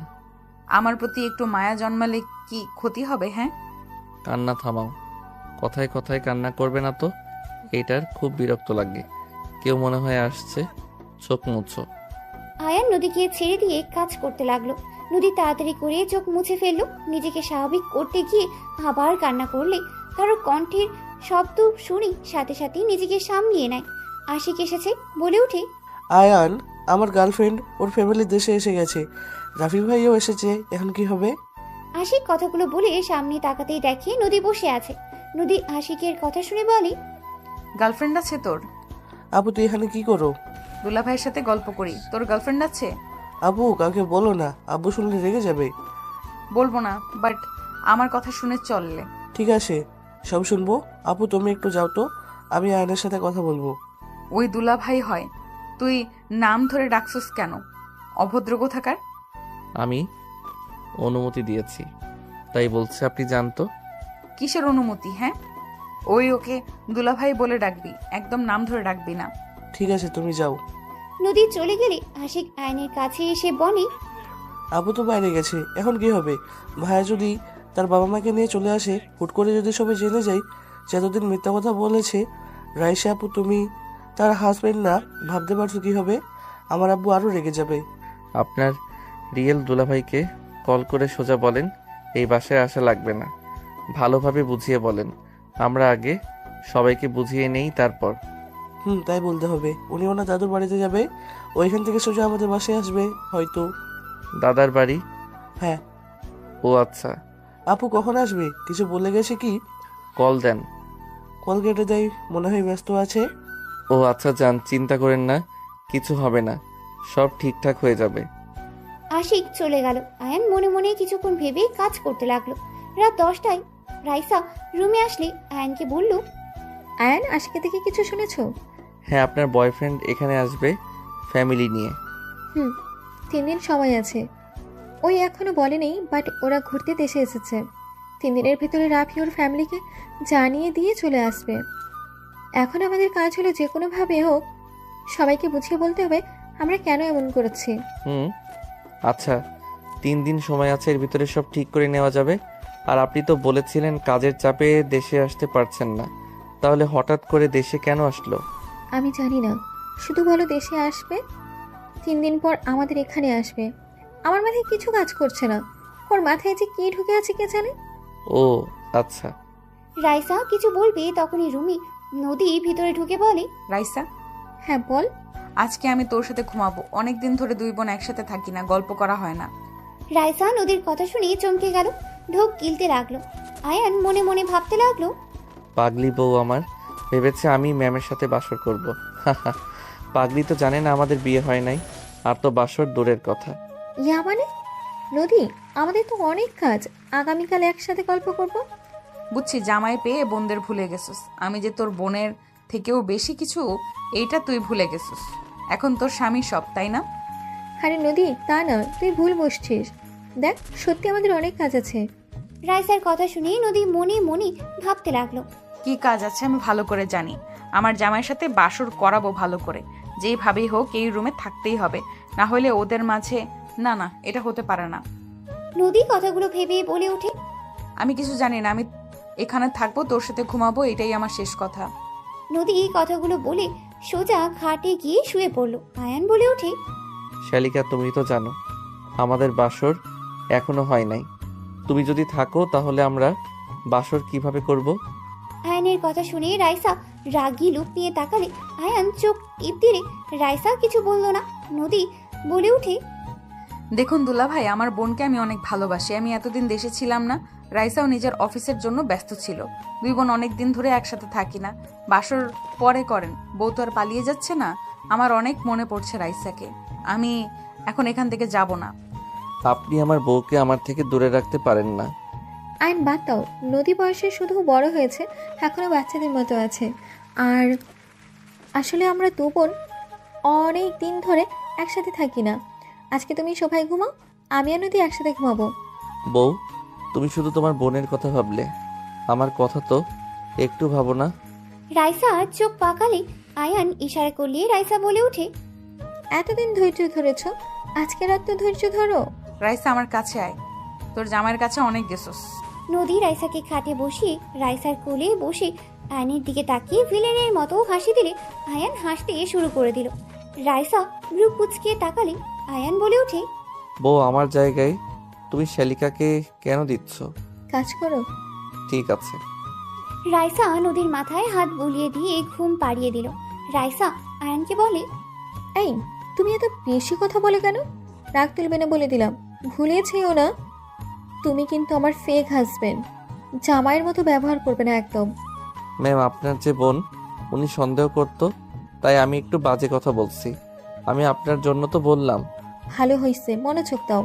আমার প্রতি একটু মায়া জন্মালে কি ক্ষতি হবে? হ্যাঁ, কান্না থামাও, কথায় কথায় কান্না করবে না তো। এইটার খুব বিরক্ত লাগে। কেউ মনে হয় আসছে, চোখ মুছো। আয়ান নদীকে ছেড়ে দিয়ে কাজ করতে লাগলো। নদী তাড়াতাড়ি করে চোখ মুছে ফেললো। নিজেকে স্বাভাবিক করতে গিয়ে আবার কান্না করলে কারোর কণ্ঠের শব্দ শুনি সাথে সাথে নিজেকে সামলিয়ে নেয়। আশিক এসেছে, বলে উঠে, আয়ান, আমার গার্লফ্রেন্ড ওর ফ্যামিলির দেশে এসে গেছে, রাফি ভাইও এসেছে, এখন কি হবে? আশিক কথাগুলো বলে সামনে তাকাতেই দেখে নদী বসে আছে। নদী আশিকের কথা শুনে বলে, গার্লফ্রেন্ড আছে তোর? আপু তুই এখানে কি করো? দুলা ভাইয়ের সাথে গল্প করি। তোর গার্লফ্রেন্ড আছে? আব্বু কাউকে বলো না, আব্বু শুনলে রেগে যাবে। বলবো না, বাট আমার কথা শুনে চললে। ঠিক আছে, সব শুনবো। আপু তুমি একটু যাও তো, আমি আয়নের সাথে কথা বলবো। ওই দুলাভাই হয়, তুই নাম ধরে ডাকছস কেন? অভদ্র কোথাকার। আমি অনুমতি দিয়েছি, তাই বলছে আপনি জানতো। কিসের অনুমতি? হ্যাঁ, ওকে দুলাভাই বলে ডাকবি, একদম নাম ধরে ডাকবি না। ঠিক আছে তুমি যাও। নদী চলে গেলে আশিক আয়নের কাছে এসে বলে, আবু তো বাইরে গেছে, এখন কি হবে? ভাইয়া যদি তার বাবা মাকে নিয়ে চলে আসে, হুট করে যদি সবাই জেনে যায় যে এতদিন মিথ্যা কথা বলেছে রাইসা আপু তুমি তার হাজবেন্ড না, ভাবতে পারছো কি হবে? আমার আব্বু আরো রেগে যাবে। আপনার রিয়েল দুলাভাইকে কল করে সোজা বলেন এই বাসায় আসা লাগবে না। ভালোভাবে বুঝিয়ে বলেন, আমরা আগে সবাইকে বুঝিয়ে নেই তারপর। তাই বলতে হবে। উনি ওনার দাদুর বাড়িতে যাবে, ওইখান থেকে সোজা আমাদের বাসায় আসবে হয়তো। দাদার বাড়ি? হ্যাঁ। ও আচ্ছা। আপু কখন আসবে, কিছু বলে গেছে কি? কল দেন। কল কেটে দেয়, মনে হয় ব্যস্ত আছে। ও আচ্ছা যান, চিন্তা করেন না, কিছু হবে না, সব ঠিকঠাক হয়ে যাবে। আশিক চলে গেল। আয়ান মনে মনে কিছুক্ষণ ভেবে কাজ করতে লাগলো। রাত 10টায় রাইসা রুমে আসলে আয়ানকে বলল, আয়ান, আজকে থেকে কিছু শুনেছো? হ্যাঁ, আপনার বয়ফ্রেন্ড এখানে আসবে ফ্যামিলি নিয়ে। 3 দিন সময় আছে। ওই এখনো বলেনি, বাট ওরা ঘুরতে দেশে এসেছে। 3 দিনের ভিতরে রাফি ওর ফ্যামিলিকে জানিয়ে দিয়ে চলে আসবে। এখন আমাদের কাজ হলো যে কোনোভাবে হোক সবাইকে বুঝিয়ে বলতে হবে আমরা কেন এমন করেছি। আচ্ছা, 3 দিন সময় আছে, এর ভিতরে সব ঠিক করে নেওয়া যাবে। আর আপনি তো বলেছিলেন কাজের চাপে দেশে আসতে পারছেন না, তাহলে হঠাৎ করে দেশে কেন আসলো? আমি জানি না, শুধু বলো দেশে আসবে, 3 দিন পর আমাদের এখানে আসবে। আমার মাথায় কিছু কাজ করছে না, ওর মাথায় যে কি ঢুকে আছে কে জানে। ও আচ্ছা। রাইসা কিছু বলবে তখনই রুমি নদী ভিতরে ঢুকে বলে, রাইসা, হ্যাঁ বল। আজকে আমি তোর সাথে ঘুমাবো। অনেকদিন ধরে দুই বোন একসাথে থাকি না, গল্প করা হয় না। রাইসা নদীর কথা শুনে চমকে গেল, ঢোক গিলতে লাগলো। আয়ান মনে মনে ভাবতে লাগলো, পাগলি বউ আমার, ভেবেছে আমি ম্যামের সাথে বাসর করব। পাগলি তো জানে না আমাদের বিয়ে হয় নাই, আর তো বাসর দূরের কথা। ইয়া মানে? নদী, আমাদের তো অনেক কাজ, আগামীকাল একসাথে গল্প করব। বুঝছি, জামাই পেয়ে বোনদের ভুলে গেছিস। আমি যে তোর বোনের থেকেও বেশি কিছু, এইটা তুই ভুলে গেছিস। এখন তোর স্বামী সব, তাই না? আরে নদী, তা না, তুই ভুল বসছিস। দেখ, সত্যি আমাদের অনেক কাজ আছে। রাইসার কথা শুনে নদী মনে মনে ভাবতে লাগলো, কি কাজ আছে আমি ভালো করে জানি। আমার জামাইয়ের সাথে বাসর করাবো ভালো করে, যেইভাবেই হোক এই রুমে থাকতেই হবে, না হলে ওদের মাঝে না না, এটা হতে পারে না। নদী কথাগুলো ভেবে বলে ওঠে, আমি কিছু জানি না, আমি এখানে থাকবো, তোর সাথে ঘুমাবো, এটাই আমার শেষ কথা। নদী কথাগুলো বলে সোজা খাটে গিয়ে শুয়ে পড়লো। আয়ান বলে ওঠে, শালিকা, তুমি তো জানো আমাদের বাসর এখনো হয় নাই। তুমি যদি থাকো তাহলে আমরা বাসর কিভাবে করব? আয়ানের কথা শুনে রাইসা রাগী লুক নিয়ে তাকালে আয়ান চোখ টিপ দিলে রাইসা কিছু বলল না। নদী বলে ওঠে, দেখুন দুলাভাই, আমার বোনকে আমি অনেক ভালোবাসি। আমি এতদিন দেশে ছিলাম না, রাইসাও নিজের অফিসের জন্য ব্যস্ত ছিল। দুই বোন অনেক দিন ধরে একসাথে থাকি না, বাসর পরে করেন। বউ তো আর পালিয়ে যাচ্ছে না। আমার অনেক মনে পড়ছে রাইসাকে। আমি এখন এখান থেকে যাব না। আপনি আমার বউকে আমার থেকে দূরে রাখতে পারেন না। আইন বাদ দাও, নদী বয়সে শুধু বড় হয়েছে, এখনো বাচ্চাদের মতো আছে। আর আসলে আমরা 2 বোন অনেক দিন ধরে একসাথে থাকি না। আজকে তুমি সবাই ঘুমাও, আমি আর নদী একসাথে ঘুমাবো। বউ, তুমি শুধু তোমার বোনের কথা ভাবলে, আমার কথা তো একটু ভাবো না। রাইসা চোখ পাকালে আয়ান ইশারা করলে রাইসা বলে ওঠে, এতদিন ধৈর্য ধরেছ, আজকে রাত তো ধৈর্য ধরো। রাইসা আমার কাছে আয়, তোর জামাইয়ের কাছে অনেক গেছস। নদী রাইসাকে খাটে বসিয়ে রাইসার কোলে বসে আয়ানের দিকে তাকিয়ে ভিলেনের মতো হাসি দিলে আয়ান হাসতে শুরু করে দিল। রাইসা ভ্রু কুঁচকে তাকালে আয়ান বলে ওঠে, বউ, আমার জায়গায় তুমি শালিকাকে কেন দিচ্ছ? কাজ করো। ঠিক আছে। রাইসা নদীর মাথায় হাত বুলিয়ে দিয়ে ঘুম পাড়িয়ে দিল। রাইসা আয়ানকে বলে, এই, তুমি এত বেশি কথা বলে কেন? রাগ তুলবে না বলে দিলাম, ভুলেছেও না। তুমি কিন্তু আমার ফেক হাজবেন্ড, জামাইয়ের মতো ব্যবহার করবে না একদম। ম্যাম, আপনার যে বোন, উনি সন্দেহ করত, তাই আমি একটু বাজে কথা বলছি। আমি আপনার জন্য তো বললাম, ভালো হয়েছে, মনোযোগ দাও।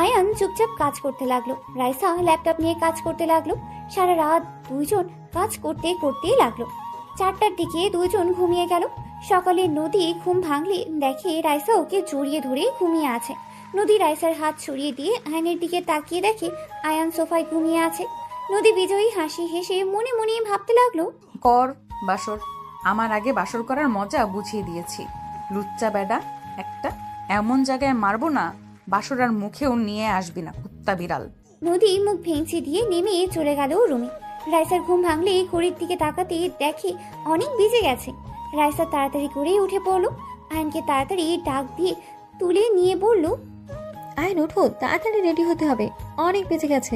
আয়ান চুপচাপ কাজ করতে লাগলো। রাইসা ল্যাপটপ নিয়ে কাজ করতে লাগলো। সারা রাত দুইজন কাজ করতেই লাগলো। 4টার দিকে দুইজন ঘুমিয়ে গেল। সকালে নদী ঘুম ভাঙলে দেখে রাইসা ওকে জড়িয়ে ধরে ঘুমিয়ে আছে। নদী রাইসার হাত সরিয়ে দিয়ে আয়নের দিকে তাকিয়ে দেখে আয়ান সোফায় ঘুমিয়ে আছে। নদী বিজয়ী হাসি হেসে মনে মনে ভাবতে লাগলো, কর বাসর, আমার আগে বাসর করার মজা বুঝিয়ে দিয়েছি। লুচ্চা বেডা একটা, এমন জায়গায় মারবো না বাসর আর মুখেও নিয়ে আসবি না, কুত্তা বিড়াল। নদী মুখ ভেঙচি দিয়ে নেমে চলে গেল রুমে। রাইসার ঘুম ভাঙলে ঘড়ির দিকে তাকাতে দেখে অনেক বেজে গেছে। রাইসা তাড়াতাড়ি করে উঠে পড়লো। আয়নকে তাড়াতাড়ি ডাক দিয়ে তুলে নিয়ে বলল, আয়ন ওঠো, তাড়াতাড়ি রেডি হতে হবে, অনেক বেঁচে গেছে।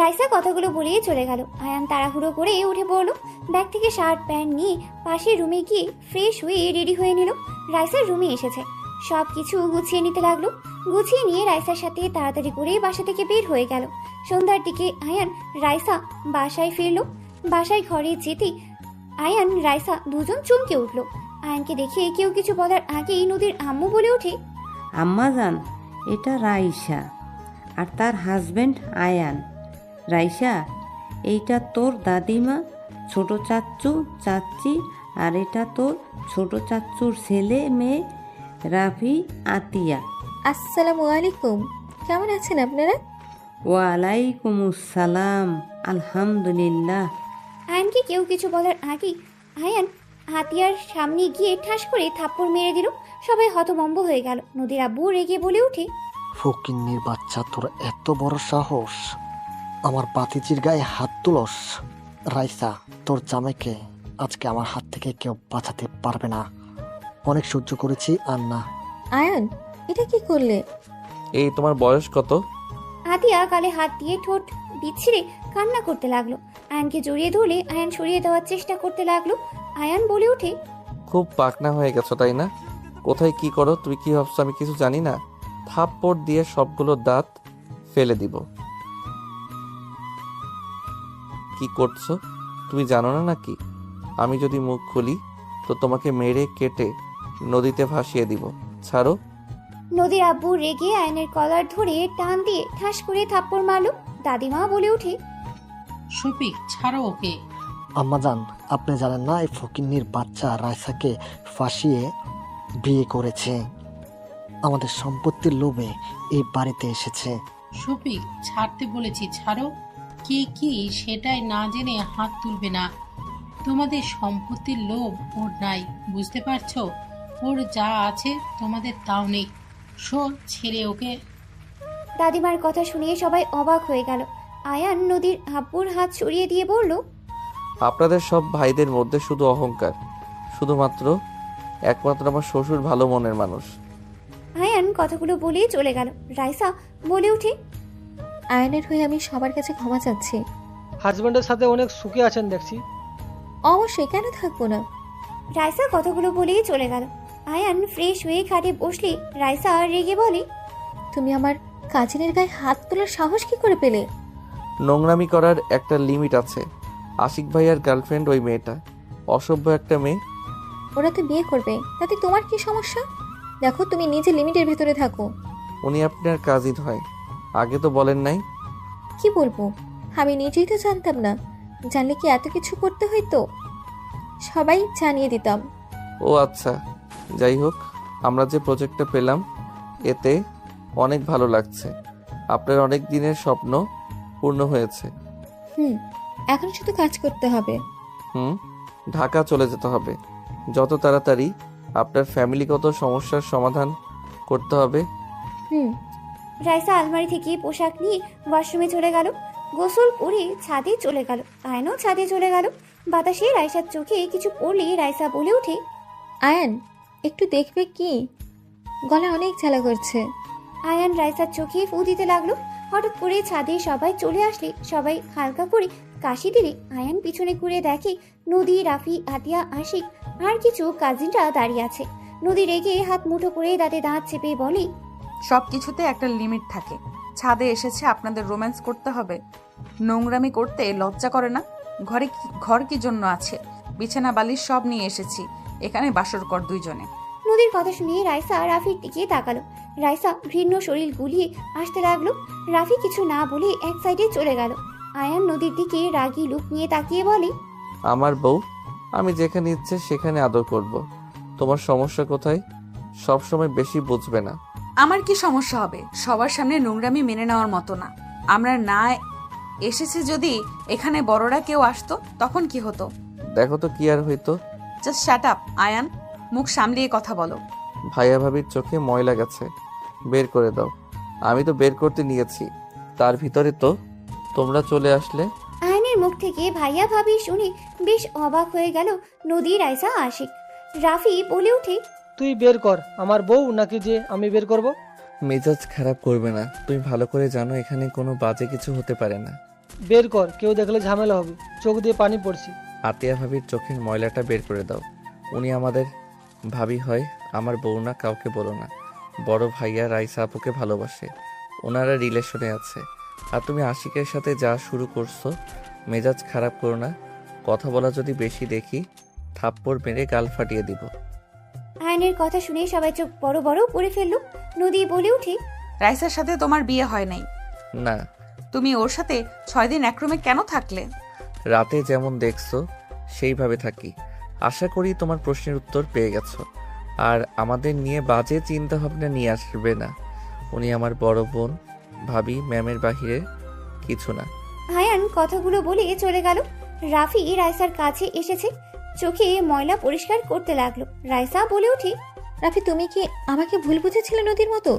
রাইসা কথাগুলো বলেই চলে গেল। আয়ান তাড়াহুড়ো করে উঠে পড়লো। ব্যাগ থেকে শার্ট প্যান্ট নিয়ে পাশের রুমে গিয়ে ফ্রেশ হয়ে রেডি হয়ে নিল। রাইসার রুমে এসেছে, সব কিছু গুছিয়ে নিতে লাগলো। গুছিয়ে নিয়ে রাইসার সাথে তাড়াতাড়ি করে বাসা থেকে বের হয়ে গেল। সন্ধ্যার দিকে আয়ান রাইসা বাসায় ফিরল। বাসায় ঘরে যেতেই আয়ান রাইসা দুজন চমকে উঠল। আয়ানকে দেখে কেউ কিছু বলার আগেই নদীর আম্মু বলে ওঠে, আম্মাজান, এটা রাইসা আর তার হাজবেন্ড আয়ান। রাইসা, এইটা তোর দাদিমা, ছোট চাচ্চু চাচ্চি, আর এটা তোর ছোট চাচ্চুর ছেলে মেয়ে রাফি আতিয়া। আসসালামু আলাইকুম, কেমন আছেন আপনারা? ওয়ালাইকুম আসসালাম, আলহামদুলিল্লাহ। আয়ানকে কেউ কিছু বলার আগেই আয়ান আতিয়ার সামনে গিয়ে ঠাস করে থাপ্পড় মেরে দিল। সবাই হতভম্ব হয়ে গেল। নদীর আব্বু রেগে বলে ওঠে, ফকিন্নির বাচ্চা, তোর এত বড় সাহস, আমার বাতিজির গায়ে হাত তুলস? রাইসা, তোর জামাইকে আজকে আমার হাত থেকে কেউ বাঁচাতে পারবে না। অনেক সহ্য করেছি, আর না। আয়ান, এটা কি করলে? এই তোমার বয়স কত? আতিয়া গালে হাত দিয়ে ঠোঁট বিচ্ছিরে কান্না করতে লাগলো। আয়ানকে জড়িয়ে ধরলে আয়ান সরিয়ে দেওয়ার চেষ্টা করতে লাগলো। আয়ান বলে ওঠে, খুব পাকনা হয়ে গেছো তাই না? কোথায় কি করো তুমি কি ভাবছো আমি কিছু জানি না? থাপ্পড় দিয়ে সবগুলো দাঁত ফেলে দিব। কি করছো তুমি জানো না নাকি? আমি যদি মুখ খুলি তো তোমাকে মেরে কেটে নদীতে ভাসিয়ে দিব। ছাড়ো। নদীর আব্বু রেগে আয়নের কলার ধরে টান দিয়ে ঠাস করে থাপ্পড় মারলো। দাদিমা বলে ওঠে, শফিক, ছাড়ো ওকে। আম্মাজান, আপনি জানেন না এই ফকিন্নির বাচ্চা রাইসাকে ফাঁসিয়ে বিয়ে করেছে। আমাদের সম্পত্তির লোভে এই বাড়িতে এসেছে। শফিক, ছাড়তে বলেছি, ছাড়ো। কে কি সেটাই না জেনে হাত তুলবে না। তোমাদের সম্পত্তির লোভ ওর নাই, বুঝতে পারছো? ওর যা আছে তোমাদের তাও নেই। ছেড়ে ওকে। দাদিমার কথা শুনিয়ে সবাই অবাক হয়ে গেল। আয়ান নদীর আব্বুর হাত সরিয়ে দিয়ে বলল, আপনাদের সব ভাইদের মধ্যে শুধু অহংকার, একমাত্র আমার শ্বশুর ভালো মনের মানুষ। আয়ান কথাগুলো বলেই চলে গেল। রাইসা বলে ওঠে, আয়নের হয়ে আমি সবার কাছে ক্ষমা চাচ্ছি। হাজব্যান্ডের সাথে অনেক সুখে আছেন দেখছি। অবশ্যই, কেন থাকবো না। রাইসা কথাগুলো বলেই চলে গেল। আয়ান ফ্রেশ হয়ে খাটে বসলে রাইসা রেগে বলে, তুমি আমার কাজিনের গায়ে হাত তোলার সাহস কি করে পেলে? নোংরামি করার একটা লিমিট আছে। আশিক ভাইয়ার গার্লফ্রেন্ড ওই মেয়েটা, অসভ্য একটা মেয়ে। ওরা তো বিয়ে করবে, তাতে তোমার কি সমস্যা? দেখো, তুমি নিজে লিমিটের ভেতরে থাকো। উনি আপনার কাজিন হয়, আগে তো বলেন নাই। কি বলবো, আমি নিজেই তো জানতাম না। জানলে কি এত কিছু করতে হইতো? সবাই জানিয়ে দিতাম। ও আচ্ছা, যাই হোক, আমরা যে প্রজেক্টটা পেলাম এতে অনেক ভালো লাগছে। আপনার অনেক দিনের স্বপ্ন পূর্ণ হয়েছে। এখন শুধু কাজ করতে হবে। ঢাকা চলে যেতে হবে যত তাড়াতাড়ি। আপনার ফ্যামিলিগত সমস্যার সমাধান করতে হবে। রাইসা আলমারি থেকে পোশাক নিয়ে ওয়াশরুমে চলে গেল। গোসল করে ছাদে চলে গেল। আয়নও ছাদে চলে গেল। বাতাসে রাইসার চোখে কিছু পড়লে রাইসা বলে ওঠে, আয়ান, একটু দেখবে কি? গলা অনেক জ্বালা করছে। আয়ান রাইসার চোখে ফু দিতে লাগলো। হঠাৎ করে ছাদে সবাই চলে আসলে সবাই হালকা করে কাশি দিলে আয়ান পিছনে ঘুরে দেখে নদী, রাফি, আতিয়া, আশিক আর কিছু কাজিনরা দাঁড়িয়ে আছে। নদী রেগে হাত মুঠো করে দাঁতে দাঁত চেপে বলে, সব কিছুতে একটা লিমিট থাকে। ছাদে এসেছে আপনাদের রোম্যান্স করতে হবে? নোংরামি করতে লজ্জা করে না? ঘর কি জন্য আছে? বিছানা বালিশ সব নিয়ে এসেছি, এখানে বাসর কর দুইজনে। নদীর কথা শুনে রাইসা রাফির দিকে তাকালো। রাইসা ঘৃণ্য শরীর গুলিয়ে আসতে লাগলো। রাফি কিছু না বলে এক সাইডে চলে গেল। আয়ান নদীর দিকে রাগী লুক নিয়ে তাকিয়ে বলে, আমার বউ, আমি যেখানে ইচ্ছে সেখানে আদর করব। তোমার সমস্যা কোথায়? সব সময় বেশি বুঝবে না। আমার কি সমস্যা হবে? সবার সামনে নোংরামি মেনে নেওয়ার মতো না। আমরা না এসেছে যদি এখানে বড়রা কেউ আসতো তখন কি হতো? দেখো তো কি আর হইতো। জাস্ট শ্যাট আপ আয়ান, মুখ সামলিয়ে কথা বলো। ভাইয়া ভাবির চোখে ময়লা গেছে, বের করে দাও। আমি তো বের করতে নিয়েছি, তার ভিতরে তো তোমরা চলে আসলে। আয়নের মুখ থেকে ভাইয়া ভাবি শুনে বেশ অবাক হয়ে গেল নদী, রাইসা, আশিক। রাফি বলে ওঠে, তুই বের কর। আমার বউ নাকি যে আমি বের করব? মেজাজ খারাপ করবে না, তুমি ভালো করে জানো এখানে কোনো বাজে কিছু হতে পারে না। বের কর, কেউ দেখলে ঝামেলা হবে। চোখ দিয়ে পানি পড়ছি। আতিয়া ভাবির চোখের ময়লাটা বের করে দাও। উনি আমাদের ভাবি হয়, আমার বউ না। কাউকে বলো না। বড় ভাইয়া রাইসা আপুকে ভালোবাসে, ওনারা রিলেশনে আছে। আর তুমি আশিকের সাথে যা শুরু করছো, মেজাজ খারাপ করো না। কথা বলা যদি বেশি দেখি, থাপ্পড় মেরে গাল ফাটিয়ে দিব। আয়নের কথা শুনে সবাই চোখ বড় বড় করে ফেলল। নদী বলে ওঠে, রাইসার সাথে তোমার বিয়ে হয় নাই? না। তুমি ওর সাথে 6 দিন এক রুমে কেন থাকলে? রাতে যেমন দেখছো সেইভাবে থাকি। আশা করি তোমার প্রশ্নের উত্তর পেয়ে গেছো। আর আমাদের নিয়ে বাজে চিন্তা ভাবনা নিয়ে আসবে না। উনি আমার বড় বোন, ভাবি, ম্যামের বাহিরে কিছু না। আয়ান কথাগুলো বলে চলে গেল। রাফি রাইসার কাছে এসেছে, চোখে ময়লা পরিষ্কার করতে লাগলো। রাইসা বলে ওঠে, রাফি, তুমি কি আমাকে ভুল বুঝেছিলে নদীর মতো?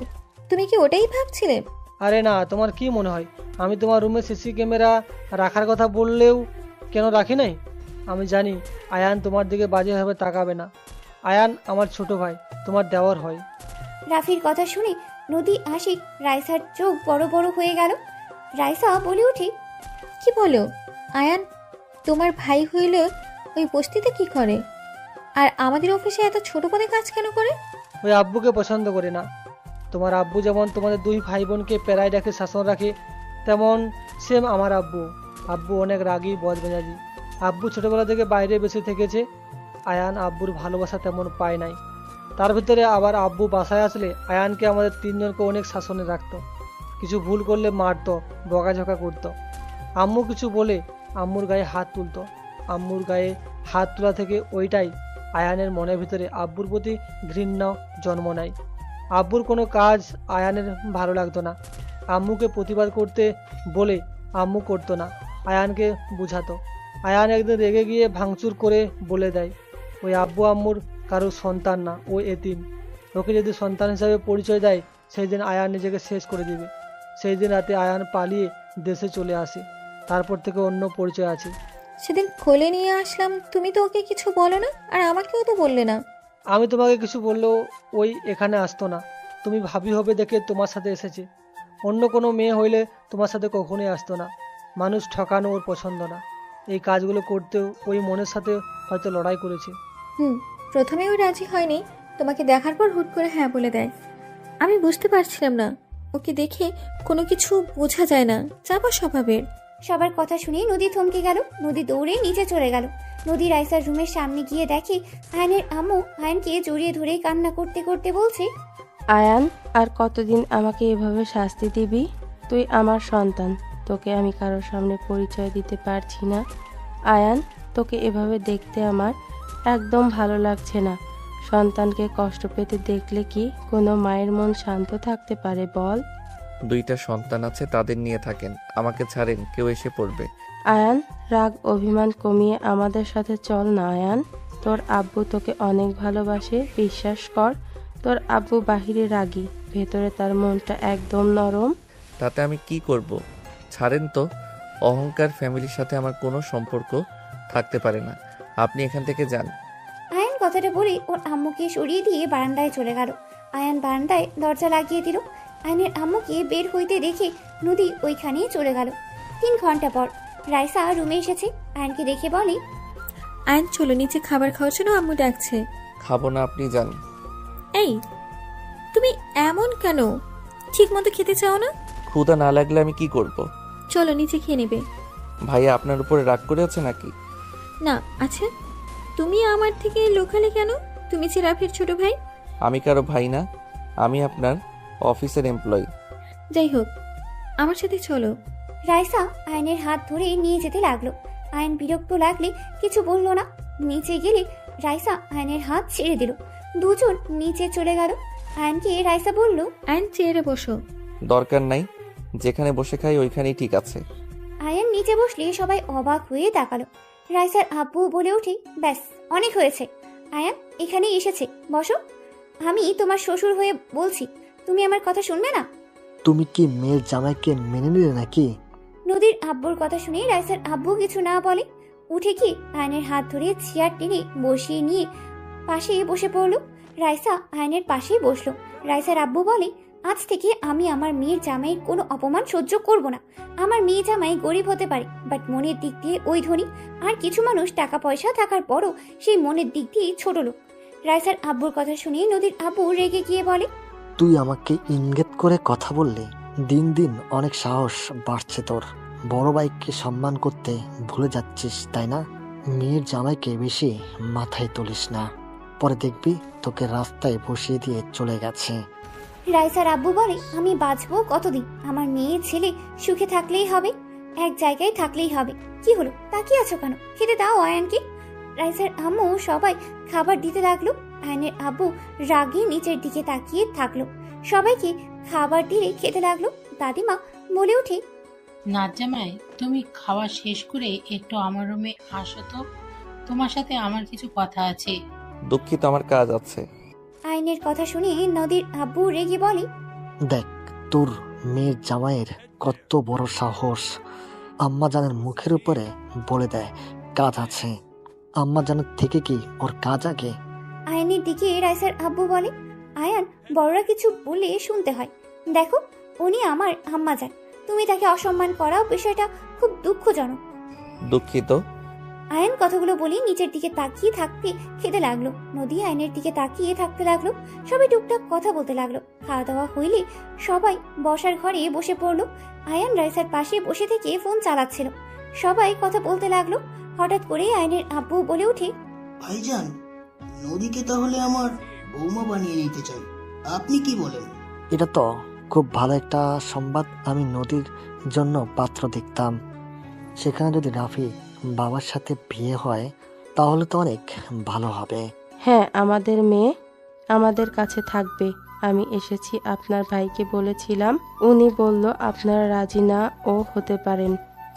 তুমি কি ওটাই ভাবছিলে? আরে না, তোমার কি মনে হয় আমি তোমার রুমে সিসি ক্যামেরা রাখার কথা বললেও কেন রাখি নাই? আমি জানি আয়ান তোমার দিকে বাজেভাবে তাকাবে না। আয়ান আমার ছোট ভাই, তোমার দেওয়ার হয়। রাফির কথা শুনে নদী, আশিক, রাইসার চোখ বড় বড় হয়ে গেল। রাইসা বলে ওঠে, কি বলো? আয়ান তোমার ভাই হইলে ওই বস্তিতে কি করে? আর আমাদের অফিসে এত ছোট পদে কাজ কেন করে? ওই আব্বুকে পছন্দ করে না। তোমার আব্বু যেমন তোমাদের 2 ভাই বোনকে পেরায় রাখে, শাসন রাখে, তেমন সেম আমার আব্বু। আব্বু অনেক রাগী, বদমেজাজি। আব্বু ছোটবেলা থেকে বাইরে বেশি থেকেছে। আয়ান আব্বুর ভালোবাসা তেমন পায় নাই। তার ভিতরে আবার আব্বু বাসায় আসলে আয়ানকে আমাদের 3 জনকে অনেক শাসনে রাখতো। কিছু ভুল করলে মারতো, বকাঝকা করতো। আম্মু কিছু বলে আম্মুর গায়ে হাত তুলতো। আম্মুর গায়ে হাত তোলা থেকে ওইটাই আয়ানের মনের ভিতরে আব্বুর প্রতি ঘৃণা জন্ম নেয়। আব্বুর কোনো কাজ আয়ানের ভালো লাগতো না। আম্মুকে প্রতিবাদ করতে বলে আম্মু করতো না, আয়ানকে বুঝাতো। আয়ান একদিন রেগে গিয়ে ভাঙচুর করে বলে দেয়, ওই আব্বু আম্মুর কারো সন্তান না, ও এতিম। ওকে যদি সন্তান হিসাবে পরিচয় দেয়, সেই দিন আয়ান নিজেকে শেষ করে দেবে। সেই দিন রাতে আয়ান পালিয়ে দেশে চলে আসে। তারপর থেকে অন্য পরিচয় আছে। সেদিন কোলে নিয়ে আসলাম, তুমি তো ওকে কিছু বলো না, আর আমাকেও তো বললে না। আমি তোমাকে কিছু বললেও ওই এখানে আসতো না। তুমি ভাবি হবে দেখে তোমার সাথে এসেছে। অন্য কোনো মেয়ে হইলে তোমার সাথে কখনোই আসতো না। মানুষ ঠকানো ওর পছন্দ না। এই কাজগুলো করতেও ওই মনের সাথে হয়তো লড়াই করেছে। প্রথমে ও রাজি হয়নি, তোমাকে দেখার পর হুট করে হ্যাঁ বলে দেয়। আমি বুঝতে পারছিলাম না, ওকে দেখে কোনো কিছু বোঝা যায় না, চাপা স্বভাবের। সবার কথা শুনে নদী থমকে গেল। নদী দৌড়ে নিচে চলে গেল। নদী রাইসার রুমের সামনে গিয়ে দেখে আয়ানের আম্মু আয়ানকে জড়িয়ে ধরে কান্না করতে করতে বলছে, আয়ান, আর কতদিন আমাকে এভাবে শাস্তি দিবি? তুই আমার সন্তান, তোকে আমি কারোর সামনে পরিচয় দিতে পারছি না। আয়ান, তোকে এভাবে দেখতে আমার একদম ভালো লাগছে না। সন্তানকে কষ্ট পেতে দেখলে কি কোনো মায়ের মন শান্ত থাকতে পারে বল? 2টা সন্তান আছে, তাদের নিয়ে থাকেন। আমাকে ছাড়েন, কেউ এসে পড়বে। আয়ান, রাগ অভিমান কমিয়ে আমাদের সাথে চল না। আয়ান, তোর আব্বু তোকে অনেক ভালোবাসে, বিশ্বাস কর। তোর আব্বু বাহিরে রাগী, ভেতরে তার মনটা একদম নরম। তাতে আমি কি করব? ছাড়েন তো। অহংকার ফ্যামিলির সাথে আমার কোনো সম্পর্ক থাকতে পারে না। আপনি এখান থেকে যান। আয়ান কথাটা বলে ওর আম্মুকে সরিয়ে দিয়ে বারান্দায় চলে গেল। আয়ান বারান্দায় দরজা লাগিয়ে দিল। আয়নের আম্মুকে বের হইতে দেখে নদী ওইখানেই চলে গেল। 3 ঘন্টা পর রাইসা রুমে এসেছে। আয়নকে দেখে বলে, আয়ন, চলো নিচে খাবার খাওয়ার জন্য আম্মু ডাকছে। খাবো না, আপনি যান। এই, তুমি এমন কেন? ঠিক মতো খেতে চাও না? ক্ষুধা না লাগলে আমি কি করব? চলো নিচে খেয়ে নেবে। ভাইয়া আপনার উপরে রাগ করে আছে নাকি? না, আচ্ছা তুমি আমার থেকে লুকালে কেন? তুমি যে রাফির ছোট ভাই, আমি কারো ভাই না, আমি আপনার অফিসের এমপ্লয়ি। যাই হোক, আমার সাথে চলো। রাইসা আয়নের হাত ধরে নিয়ে যেতে লাগলো। আয়ন বিরক্ত লাগলে কিছু বলল না। নিচে গেলে রাইসা আয়নের হাত ছেড়ে দিল। দুজন নিচে চলে গেল। আয়নকে রাইসা বলল, আয়ন চেয়ারে বসো। দরকার নাই, যেখানে বসে খাই ওইখানেই ঠিক আছে। আয়ন নিচে বসলে সবাই অবাক হয়ে তাকালো। রাইসার আব্বু বলে উঠে, ব্যাস অনেক হয়েছে, আয়ান এখানেই এসেছে, বসো। আমি তোমার শ্বশুর হয়ে বলছি, তুমি আমার কথা শুনবে না? তুমি কি মেয়ের জামাইকে মেনে নিলে নাকি? নদীর আব্বুর কথা শুনে রাইসার আব্বু কিছু না বলে উঠে কি আয়নের হাত ধরে চেয়ার টেনে বসিয়ে নিয়ে পাশে বসে পড়লো। রাইসা আয়নের পাশেই বসলো। রাইসার আব্বু বলে, আজ থেকে আমি আমার মেয়ের জামাইয়ের কোনো অপমান সহ্য করব না। আমার মেয়ে জামাই গরিব হতে পারে, বাট মনের দিক দিয়ে ওই ধনী। আর কিছু মানুষ টাকা পয়সা থাকার পরও সেই মনের দিক দিয়ে ছোট লোক। রাইসার আব্বুর কথা শুনে নদীর আব্বু রেগে গিয়ে বলে, তুই আমাকে ইঙ্গিত করে কথা বললি। দিন দিন অনেক সাহস বাড়ছে তোর। বড় ভাইকে সম্মান করতে ভুলে যাচ্ছিস, তাই না? মেয়ের জামাইকে বেশি মাথায় তুলিস না, পরে দেখবি তোকে রাস্তায় বসিয়ে দিয়ে চলে গেছে। রাইসার আব্বু বলে, আমি বাঁচবো কতদিন? আমার মেয়ে ছেলে সুখে থাকলেই হবে, এক জায়গায় থাকলেই হবে। কি হলো, তাকিয়ে আছো কেন? খেতে দাও আয়নকে। রাইসার আম্মু সবাই খাবার দিতে লাগলো। আয়নের আব্বু রাগে নিচের দিকে তাকিয়ে থাকলো। সবাইকে খাবার দিয়ে খেতে লাগলো। দাদিমা বলে ওঠে, নাত জামাই, তুমি খাওয়া শেষ করে একটু আমার রুমে আসো তো, তোমার সাথে আমার কিছু কথা আছে। দুঃখিত, আমার কাজ আছে। আয়নের কথা শুনে নদীর আব্বু রেগে বলে, দেখ তোর মেয়ের জামাইয়ের কত বড় সাহস। আম্মা জানের মুখের উপরে বলে দেয় কাজ আছে। আম্মা জানের থেকে কি ওর কাজ আগে? আয়নের দিকে রাইসার আব্বু বলে, আয়ান বড়রা কিছু বলে শুনতে হয়। দেখো, উনি আমার আম্মা যান, তুমি তাকে অসম্মান করাও বিষয়টা খুব দুঃখজনক। দুঃখিত। আয়ন কথাগুলো বলে নিচের দিকে তাকিয়ে থাকতে খেতে লাগলো। নদী আয়নের দিকে তাকিয়ে থাকতে লাগলো। সবাই টুকটাক কথা বলতে লাগলো। খাওয়া দাওয়া হইলে সবাই বসার ঘরে বসে পড়লো। আয়ান রাইসার পাশে বসে থেকে ফোন চালাচ্ছিল। সবাই কথা বলতে লাগলো। হঠাৎ করে আয়নের আব্বু বলে ওঠে, ভাইজান, নদীকে তাহলে আমার বৌমা বানিয়ে নিতে চাই, আপনি কি বলেন? এটা তো খুব ভালো একটা সংবাদ। আমি নদীর জন্য পাত্র দেখতাম। সেখানে যদি রাফি বাবার সাথে বিয়ে হয় তাহলে তো অনেক ভালো হবে। হ্যাঁ, আমাদের মেয়ে আমাদের কাছে থাকবে। আমি এসেছি, আপনার ভাইকে বলেছিলাম, উনি বলল আপনারা রাজি না ও হতে পারেন।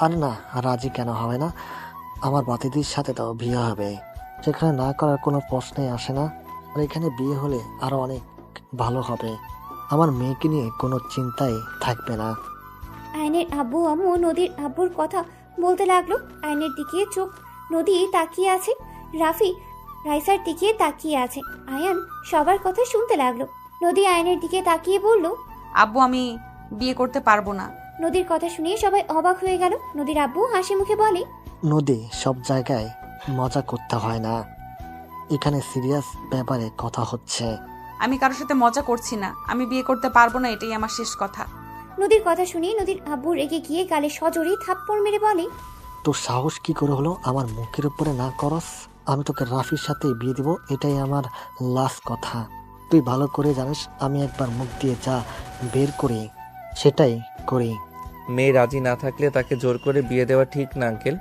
আর না, রাজি কেন হবে না? আমার বাতিদির সাথে তো বিয়ে হবে, সেখানে না করার কোনো প্রশ্নই আসে না। আর এখানে বিয়ে হলে আরো অনেক ভালো হবে। আমার মেয়েকে নিয়ে কোনো চিন্তাই থাকবে না। আয়নের আব্বু আম্মু নদীর আব্বুর কথা বলতে লাগলো। আয়নের দিকে চোখ নদী তাকিয়ে আছে, রাফি রাইসার দিকে তাকিয়ে আছে। আয়ান সবার কথা শুনতে লাগলো। নদী আয়নের দিকে তাকিয়ে বলল, আব্বু আমি বিয়ে করতে পারবো না। নদীর কথা শুনে সবাই অবাক হয়ে গেল। নদীর আব্বু হাসি মুখে বলে, নদী, সব জায়গায় মজা করতে হয় না, এখানে সিরিয়াস ব্যাপারে কথা হচ্ছে। আমি কারোর সাথে মজা করছি না, আমি বিয়ে করতে পারবো না, এটাই আমার শেষ কথা। নদীর কথা শুনে নদীর আব্বু রেগে গিয়ে গালে সজোরে থাপ্পড় মেরে বলে, তোর সাহস কি করে হলো আমার মুখের উপরে না করস? আমি তোকে রাফির সাথে বিয়ে দিব, এটাই আমার লাস্ট কথা। তুই ভালো করে জানিস আমি একবার মুখ দিয়ে যা বের করি সেটাই করি। মেয়ে রাজি না থাকলে তাকে জোর করে বিয়ে দেওয়া ঠিক না আঙ্কেল।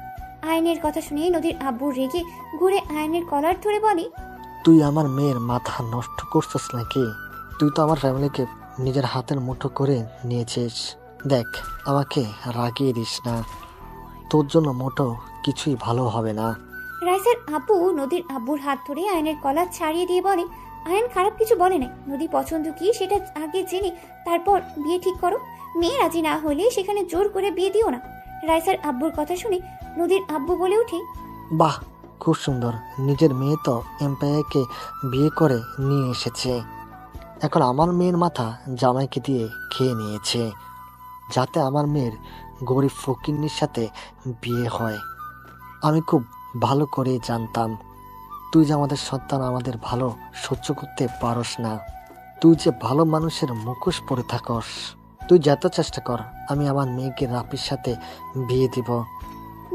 আয়নের কথা শুনে নদীর আব্বু রেগে ঘুরে আয়নের কলার ধরে বলে, তুই আমার মেয়ের মাথা নষ্ট করছিস নাকি? তুই তো আমার ফ্যামিলিকে নিজের হাতের মুঠো করে নিয়েছিস। দেখ, আমাকে রাগিয়ে দিস না, তোর জন্য মোটো কিছুই ভালো হবে না। রাইসার আব্বু নদীর আব্বুর হাত ধরে আয়নের কলার ছাড়িয়ে দিয়ে বলে, আয়ন খারাপ কিছু বলে নাই, নদী পছন্দ কি সেটা আগে জেনে তারপর বিয়ে ঠিক করো। মেয়ে রাজি না হলে সেখানে জোর করে বিয়ে দিও না। রাইসার আব্বুর কথা শুনে নদীর আব্বু বলে ওঠে, বাহ, খুব সুন্দর। নিজের মেয়ে তো এম্পায়ারকে বিয়ে করে নিয়ে এসেছে, এখন আমার মেয়ের মাথা জামাইকে দিয়ে খেয়ে নিয়েছে, যাতে আমার মেয়ের গরিব ফকিন্নির সাথে বিয়ে হয়। আমি খুব ভালো করে জানতাম তুই যে আমাদের সন্তান আমাদের ভালো সহ্য করতে পারস না। তুই যে ভালো মানুষের মুখোশ পরে থাকস। তুই যত চেষ্টা কর, আমি আমার মেয়েকে রাফির সাথে বিয়ে দিব।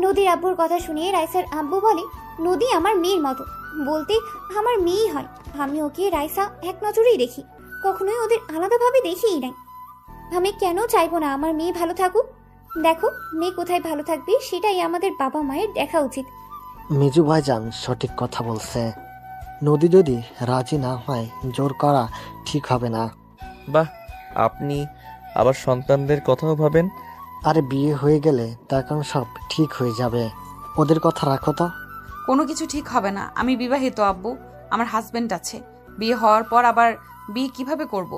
নদীর আব্বুর কথা শুনে রাইসার আব্বু বলে, নদী আমার মেয়ের মতো, বলতে আমার মেয়েই হয়। আমি ওকে রাইসা এক নজরেই দেখি, কখনোই ওদের আলাদাভাবে দেখিই নাই। আমি কেন চাইবো না আমার মেয়ে ভালো থাকুক? দেখো, মেয়ে কোথায় ভালো থাকবে সেটাই আমাদের বাবা মায়ের দেখা উচিত। মিজু ভাইজান সঠিক কথা বলছে। নদী যদি রাজি না হয় জোর করা ঠিক হবে না। বাহ, আপনি আবার সন্তানদের কথাও ভাবেন। আরে বিয়ে হয়ে গেলে তখন সব ঠিক হয়ে যাবে। ওদের কথা রাখো তো। কোনো কিছু ঠিক হবে না। আমি বিবাহিত আব্বু, আমার হাজবেন্ড আছে। বিয়ে হওয়ার পর আবার বিয়ে কিভাবে করব?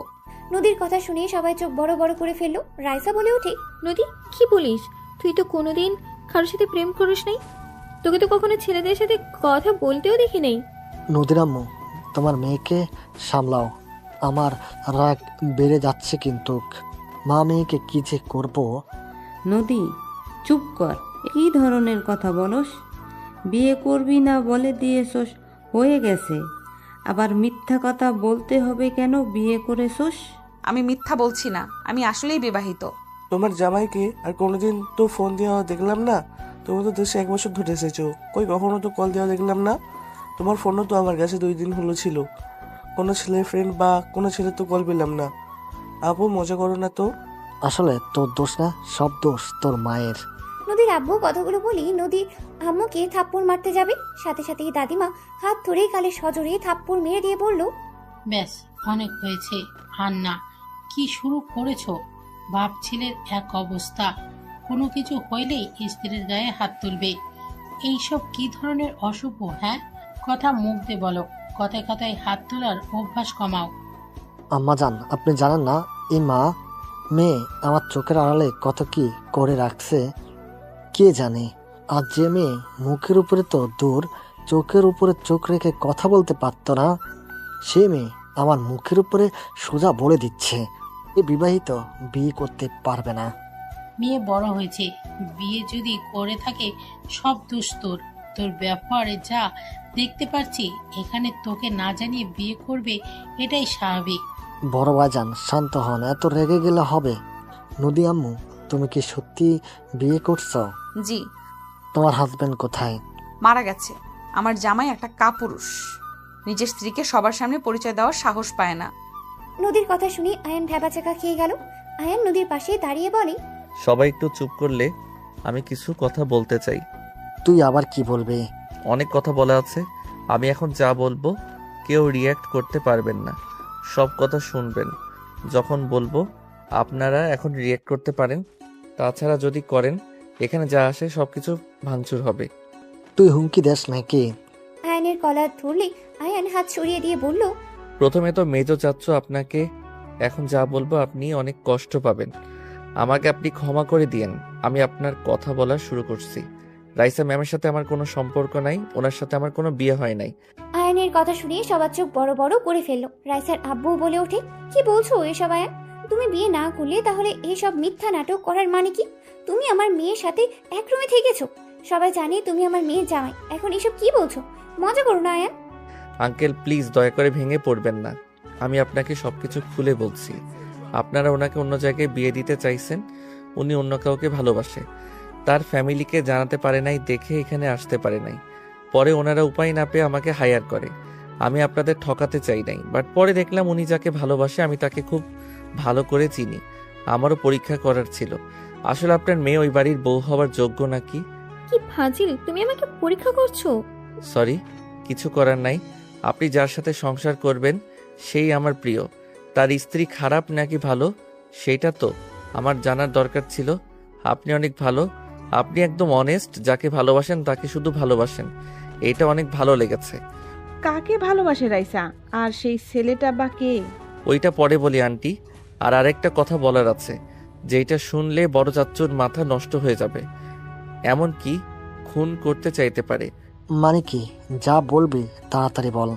নদীর কথা শুনে সবাই চোখ বড় বড় করে ফেললো। রাইসা বলে ওঠে, নদী, কি বলিস? তুই তো কোনোদিন কারোর সাথে প্রেম করিস নাই। তোকে তো কখনো ছেলেদের সাথে কথা বলতেও দেখি নাই। নদীর আম্মু, তোমার মেয়েকে সামলাও। আমার রাগ বেড়ে যাচ্ছে কিন্তু। মা মেয়েকে কি যে করবো। নদী, চুপ কর। কি ধরনের কথা বলস? বিয়ে করবি না বলে দিয়েছস, হয়ে গেছে। আবার মিথ্যা কথা বলতে হবে কেন? বিয়ে করেছস। আমি মিথ্যা বলছি না, আমি আসলেই বিবাহিত। তোমার জামাইকে আর কোনোদিন তো ফোন দেওয়া দেখলাম না। তুমি তো দেশে 1 বছর ধরে এসেছো, কই কখনো তো কল দেওয়া দেখলাম না। তোমার ফোনও তো আমার কাছে 2 দিন হলো ছিল। কোনো ছেলে ফ্রেন্ড বা কোনো ছেলে তো কল পেলাম না। আপু, মজা করো না তো। আসলে তোর দোষ না, সব দোষ তোর মায়ের। নদীর আব্বু কথাগুলো বলি নদী আম্মুকে থাপ্পড় মারতে যাবে, সাথে সাথেই দাদিমা হাত ধরে গালে সজোরে থাপ্পড় মেরে দিয়ে বলল, ব্যাস, অনেক হয়েছে। আর না, কি শুরু করেছো? বাপ ছেলের এক অবস্থা, কোনো কিছু হইলেই স্ত্রীর গায়ে হাত তুলবে। এইসব কি ধরনের অশুভ? হ্যাঁ, কথা মুখ দিয়ে বলো। কথায় কথায় হাত তোলার অভ্যাস কমাও। আম্মা জান, আপনি জানেন না এই মা মেয়ে আমার চোখের আড়ালে কত কি করে রাখছে। কে জানে, আর যে মেয়ে মুখের উপরে তো দূর, চোখের উপরে চোখ রেখে কথা বলতে পারতো না, সে মেয়ে আমার মুখের উপরে সোজা বলে দিচ্ছে এ বিবাহিত, বিয়ে করতে পারবে না। মেয়ে বড় হয়েছে, বিয়ে যদি করে থাকে সব দোষ তোর। তোর ব্যাপারে যা দেখতে পাচ্ছি, এখানে তোকে না জানিয়ে বিয়ে করবে, এটাই স্বাভাবিক। বড় ভাইজান শান্ত হন, এত রেগে গেলে হবে। নদী আম্মু, তুমি কি সত্যি বিয়ে করছো? জি। তোমার হাজবেন্ড কোথায়? মারা গেছে। আমার জামাই একটা কাপুরুষ, নিজের স্ত্রীকে সবার সামনে পরিচয় দেওয়ার সাহস পায় না। নদীর কথা শুনে আয়ান ভ্যাবাচাকা খেয়ে গেল। আয়ান নদীর পাশে দাঁড়িয়ে বলে, সবাই একটু চুপ করলে আমি কিছু কথা বলতে চাই। তুই আবার কি বলবে? অনেক কথা বলা আছে। আমি এখন যা বলবো কেউ রিয়্যাক্ট করতে পারবেন না, সব কথা শুনবেন। যখন বলবো আপনারা এখন রিয়্যাক্ট করতে পারেন, তাছাড়া যদি করেন এখানে যা আসে সবকিছু ভাঙচুর হবে। তুই হুমকি দেস নাকি? আয়ানের কলার ধরলে আয়ান হাত সরিয়ে দিয়ে বলল, প্রথমে তো মেজো চাচ্ছ, আপনাকে এখন যা বলবো আপনি অনেক কষ্ট পাবেন। আমাকে আপনি ক্ষমা করে দিয়েন। আমি আপনার কথা বলা শুরু করছি। রাইসা ম্যামের সাথে আমার কোনো সম্পর্ক নাই, ওনার সাথে আমার কোনো বিয়ে হয় নাই। আয়ানের কথা শুনে সবার চোখ বড় বড় করে ফেললো। রাইসার আব্বু বলে ওঠে, কি বলছো এসব আয়ান? তুমি বিয়ে না করলে তাহলে এসব মিথ্যা নাটক করার মানে কি? তুমি আমার মেয়ের সাথে এক রুমে থেকেছো, সবাই জানে তুমি আমার মেয়ের জামাই। এখন এসব কি বলছো? মজা করো না আয়ান। আঙ্কেল প্লিজ দয়া করে ভেঙে পড়বেন না। আমি আপনাকে সবকিছু খুলে বলছি। আপনারা ওনাকে অন্য জায়গায় বিয়ে দিতে চাইছেন, উনি অন্য কাউকে ভালোবাসে। তার ফ্যামিলিকে জানাতে পারে নাই দেখে এখানে আসতে পারে নাই। পরে ওনারা উপায় না পেয়ে আমাকে হায়ার করে। আমি আপনাদের ঠকাতে চাই নাই, বাট পরে দেখলাম উনি যাকে ভালোবাসে আমি তাকে খুব ভালো করে চিনি। আমারও পরীক্ষা করার ছিল আসলে আপনার মেয়ে ওই বাড়ির বউ হওয়ার যোগ্য নাকি। কি ফাজিল, তুমি আমাকে পরীক্ষা করছো? সরি, কিছু করার নাই। আপনি যার সাথে সংসার করবেন সেই আমার প্রিয়। তার স্ত্রী খারাপ নাকি ভালো সেইটা তো আমার জানার দরকার ছিল। আপনি অনেক ভালো, আপনি একদম অনেস্ট, যাকে ভালোবাসেন তাকে শুধু ভালোবাসেন। এটা অনেক ভালো লেগেছে। কাকে ভালোবাসে রাইসা? আর সেই ছেলেটা বা কে? ওইটা পরে বলি আন্টি। আর আরেকটা কথা বলার আছে, যেটা শুনলে বড় চাচ্চুর মাথা নষ্ট হয়ে যাবে, এমন কি খুন করতে চাইতে পারে। মানে কি? যা বলবি তাড়াতাড়ি বল।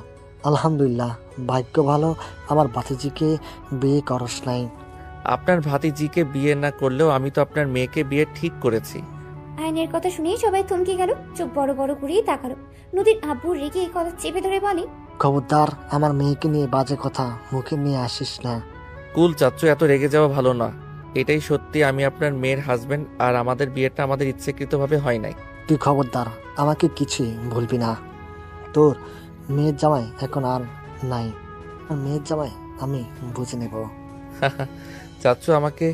আলহামদুলিল্লাহ, ভাগ্য ভালো আমার ভাতিজিকে বিয়ে করস নাই। আপনার ভাতিজিকে বিয়ে না করলেও আমি তো আপনার মেয়েকে বিয়ে ঠিক করেছি। আয়নের কথা শুনেই সবাই থমকে গেল, চোখ বড় বড় করেই তাকালো। নদীর আব্বু রেগে এই কথা চেপে ধরে বলে, খবরদার আমার মেয়েকে নিয়ে বাজে কথা মুখে নিয়ে আসিস না। কুল চাচ্চু, এত রেগে যাওয়া ভালো না। এটাই সত্যি, আমি আপনার মেয়ের হাজবেন্ড, আর আমাদের বিয়েটা আমাদের ইচ্ছাকৃতভাবে হয় নাই। তুই খবরদার আমাকে কিছুই বলবি না। তোর মেয়ের জামাই এখন আর নাই, আর মেয়ের জামাই আমি বুঝে নেব। চাচ্চু আমাকে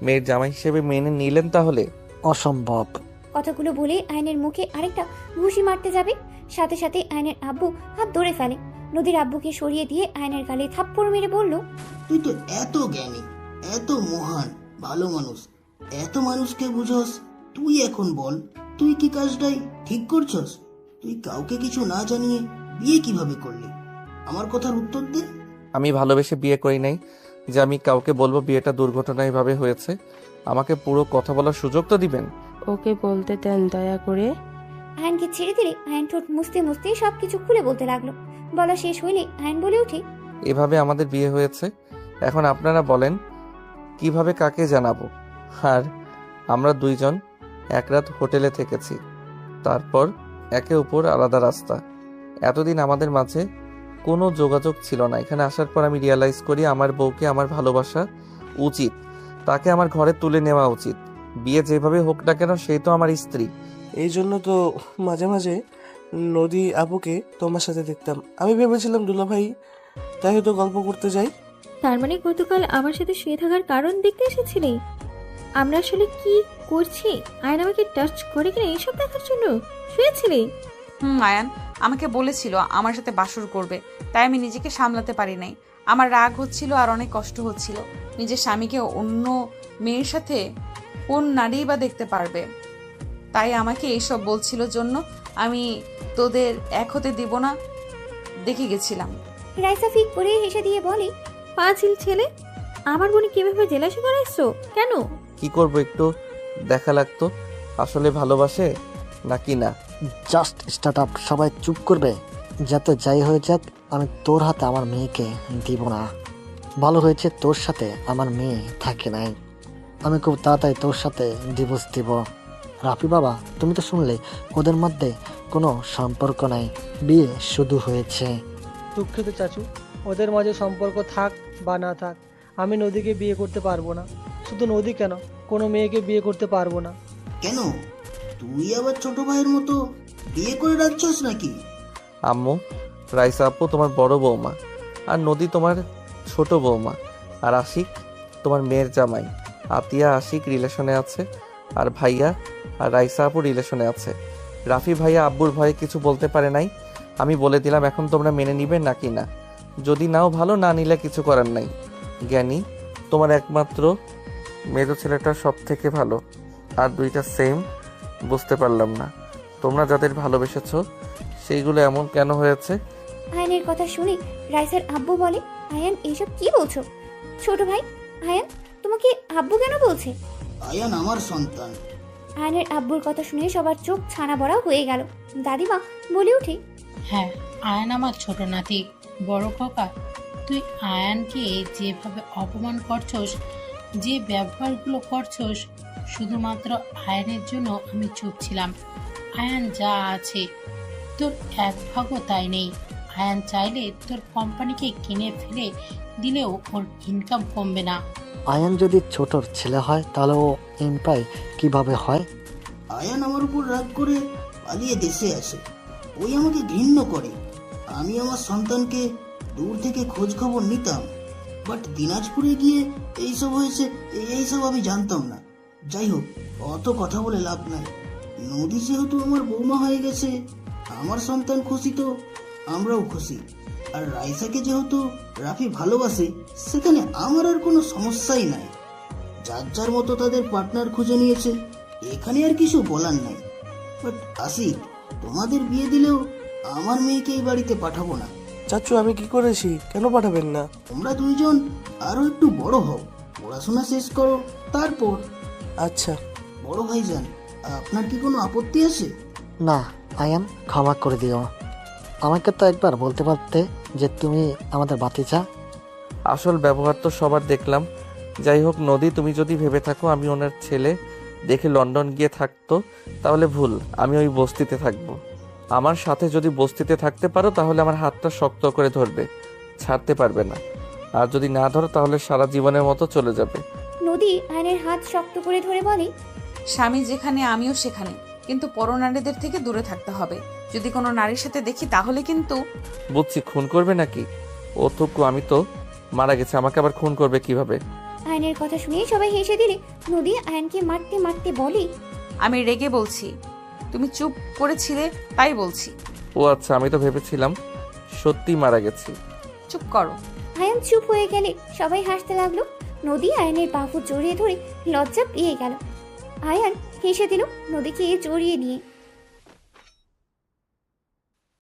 মেয়ের জামাই হিসেবে মেনে নিলেন তাহলে? অসম্ভব। কথাগুলো বলে আয়নের মুখে আরেকটা ঘুষি মারতে যাবে, সাথে সাথে আয়নের আব্বু হাত ধরে ফেলে। নদীর আব্বুকে সরিয়ে দিয়ে আয়নের গালে থাপ্পড় মেরে বলল, তুই তো এত জ্ঞানী, এত মহান, ভালো মানুষ, এত মানুষকে বুঝস, তুই এখন বল তুই কি কাজটাই ঠিক করছস? তুই কাউকে কিছু না জানিয়ে বিয়ে কিভাবে করলি? আমার কথার উত্তর দে। আমি ভালোবেসে বিয়ে করি নাই যে আমি কাউকে বলবো বিয়েটা দুর্ঘটনায় ভাবে হয়েছে। আমাকে পুরো কথা বলার সুযোগ তো দিবেন। ওকে বলতে দেন দয়া করে। আয়নকে ছেড়ে দিলে আয়ন ঠোঁট মুছতে মুছতে সবকিছু খুলে বলতে লাগলো। বলা শেষ হইলে আয়ন বলে ওঠে, এভাবে আমাদের বিয়ে হয়েছে, এখন আপনারা বলেন কিভাবে কাকে জানাবো? আর আমরা দুইজন এক রাত হোটেলে থেকেছি, তারপর একে অপর আলাদা রাস্তা। এতদিন আমাদের মাঝে কোনো যোগাযোগ ছিল না। এখানে আসার পর আমি রিয়ালাইজ করি আমার বউকে আমার ভালোবাসা উচিত, তাকে আমার ঘরে তুলে নেওয়া উচিত। বিয়ে যেভাবে হোক না কেন সেই তো আমার স্ত্রী। এই জন্য তো মাঝে মাঝে নদী আপুকে তোমার সাথে দেখতাম। আমি ভেবেছিলাম দুলাভাই তাই হয়তো গল্প করতে যাই। তার মানে গতকাল আমার সাথে শুয়ে থাকার কারণ দেখতে এসেছিলি? আমরা আসলে কি করছি, আয়ন আমাকে টাচ করে কিনা এইসব দেখার জন্য শুয়েছিলি? আয়ান আমাকে বলেছিল আমার সাথে বাসর করবে, তাই আমি নিজেকে সামলাতে পারি নাই। আমার রাগ হচ্ছিল আর অনেক কষ্ট হচ্ছিল। নিজের স্বামীকে অন্য মেয়ের সাথে কোন নারী বা দেখতে পারবে, তাই আমাকে এইসব বলছিল জন্য আমি তোদের এক হতে দিব না দেখে গেছিলাম। রাইসা ফিক করে হেসে দিয়ে বলে, পাঁচিল ছেলে, আমার বোনে কিভাবে জেলাসি করাইছো কেন? কি করব, একটু দেখা লাগতো আসলে ভালোবাসে নাকি না। Just start up. সবাই চুপ করবে। যত যাই হয়ে যাক, আমি তোর হাতে আমার মেয়েকে দিব না। ভালো হয়েছে তোর সাথে আমার মেয়ে থাকে নাই। আমি খুব তাড়াতাড়ি তোর সাথে ডিভোর্স দিব। রাফি বাবা, তুমি তো শুনলে ওদের মধ্যে কোনো সম্পর্ক নাই, বিয়ে শুধু হয়েছে। দুঃখিত চাচু, ওদের মাঝে সম্পর্ক থাক বা না থাক, আমি নদীকে বিয়ে করতে পারবো না। শুধু নদী কেন, কোনো মেয়েকে বিয়ে করতে পারবো না। কেন, তুই আবার ছোট ভাইয়ের মতো বিয়ে করে রাখছস নাকি? আম্মু, রাইসা আপু তোমার বড় বৌমা, আর নদী তোমার ছোট বৌমা, আর আশিক তোমার মেয়ের জামাই। আতিয়া আশিক রিলেশনে আছে, আর ভাইয়া আর রাইসা আপু রিলেশনে আছে। রাফি ভাইয়া আব্বুর ভয়ে কিছু বলতে পারে নাই। আমি বলে দিলাম, এখন তোমরা মেনে নিবে নাকি না। যদি নাও ভালো, না নিলে কিছু করার নাই। জ্ঞানী, তোমার একমাত্র মেজো ছেলেটা সব থেকে ভালো, আর দুইটা সেম। বুঝতে পারলাম না তোমরা যাদের ভালোবেসেছ সেইগুলো এমন কেন হয়েছে। আয়নের কথা শুনে রাইসার আব্বু বলে, আয়ান এইসব কি বলছো? ছোট ভাই, আয়ান তোমাকে আব্বু কেন বলছে? আয়ান আমার সন্তান। আয়নের আব্বুর কথা শুনে সবার চোখ ছানা বড়া হয়ে গেল। দাদিমা বলে উঠে, হ্যাঁ, আয়ান আমার ছোট নাতি। বড় খোকা, তুই আয়ানকে যেভাবে অপমান করছস, যে ব্যবহারগুলো করছস, শুধুমাত্র আয়ানের জন্য আমি চুপ ছিলাম। আয়ান যা আছে তোর এক ভাগও তাই নেই। আয়ান চাইলে তোর কোম্পানিকে কিনে ফেলে দিলেও ওর ইনকাম কমবে না। আয়ান যদি ছোটর ছেলে হয় তাহলে ও এমপ্লয় কিভাবে হয়? আয়ান আমার উপর রাগ করে পালিয়ে দেশে আসে। ওই আমাকে ঘৃণ্য করে। আমি আমার সন্তানকে দূর থেকে খোঁজ খবর নিতাম, বাট দিনাজপুরে গিয়ে এইসব হয়েছে, এইসব আমি জানতাম না। যাই হোক, অত কথা বলে লাভ নাই। নদী যেহেতু আমার বৌমা হয়ে গেছে, আমার সন্তান খুশি তো আমরাও খুশি। আর রাইসাকে যেহেতু রাফি ভালোবাসে, সেখানে আমার আর কোনো সমস্যাই নাই। যার যার মতো তাদের পার্টনার খুঁজে নিয়েছে, এখানে আর কিছু বলার নাই। বাট আশিক, তোমাদের বিয়ে দিলেও আমার মেয়েকে এই বাড়িতে পাঠাবো না। চাচু, আমি কি করেছি? কেন পাঠাবেন না? তোমরা দুইজন আরো একটু বড় হও, পড়াশোনা শেষ করো, তারপর। আচ্ছা বড় ভাইজান, আপনার কি কোনো আপত্তি আছে? না আয়ান, ক্ষমা করে দিও। আমাকে তো একবার বলতে পারতে যে তুমি আমাদের বাতিজা। আসল ব্যবহার তো সবার দেখলাম। যাই হোক নদী, তুমি যদি ভেবে থাকো আমি ওনার ছেলে দেখে লন্ডন গিয়ে থাকতো, তাহলে ভুল। আমি ওই বস্তিতে থাকবো। আমার সাথে যদি বস্তিতে থাকতে পারো তাহলে আমার হাতটা শক্ত করে ধরবে, ছাড়তে পারবে না। আর যদি না ধরো তাহলে সারা জীবনের মতো চলে যাবে। নদী আয়নের হাত শক্ত করে ধরে বলে, স্বামী যেখানে আমিও সেখানে, কিন্তু পরনারীদের থেকে দূরে থাকতে হবে। যদি কোনো নারীর সাথে দেখি তাহলে কিন্তু। বুঝছি, খুন করবে নাকি? ও তো আমি তো মারা গেছে, আমাকে আবার খুন করবে কিভাবে? আয়নের কথা শুনে সবাই হেসে দিলে নদী আয়নকে মারতে মারতে বলে, আমি রেগে বলছি, তুমি চুপ করেছিলে তাই বলছি। ও আচ্ছা, আমি তো ভেবেছিলাম সত্যি মারা গেছি। চুপ করো। আয়ন চুপ হয়ে গেলে সবাই হাসতে লাগলো। নদী আয়নের বাহু জড়িয়ে ধরে লজ্জা পেয়ে গেল। আয়ান হেসে দিল নদীকে জড়িয়ে নিয়ে।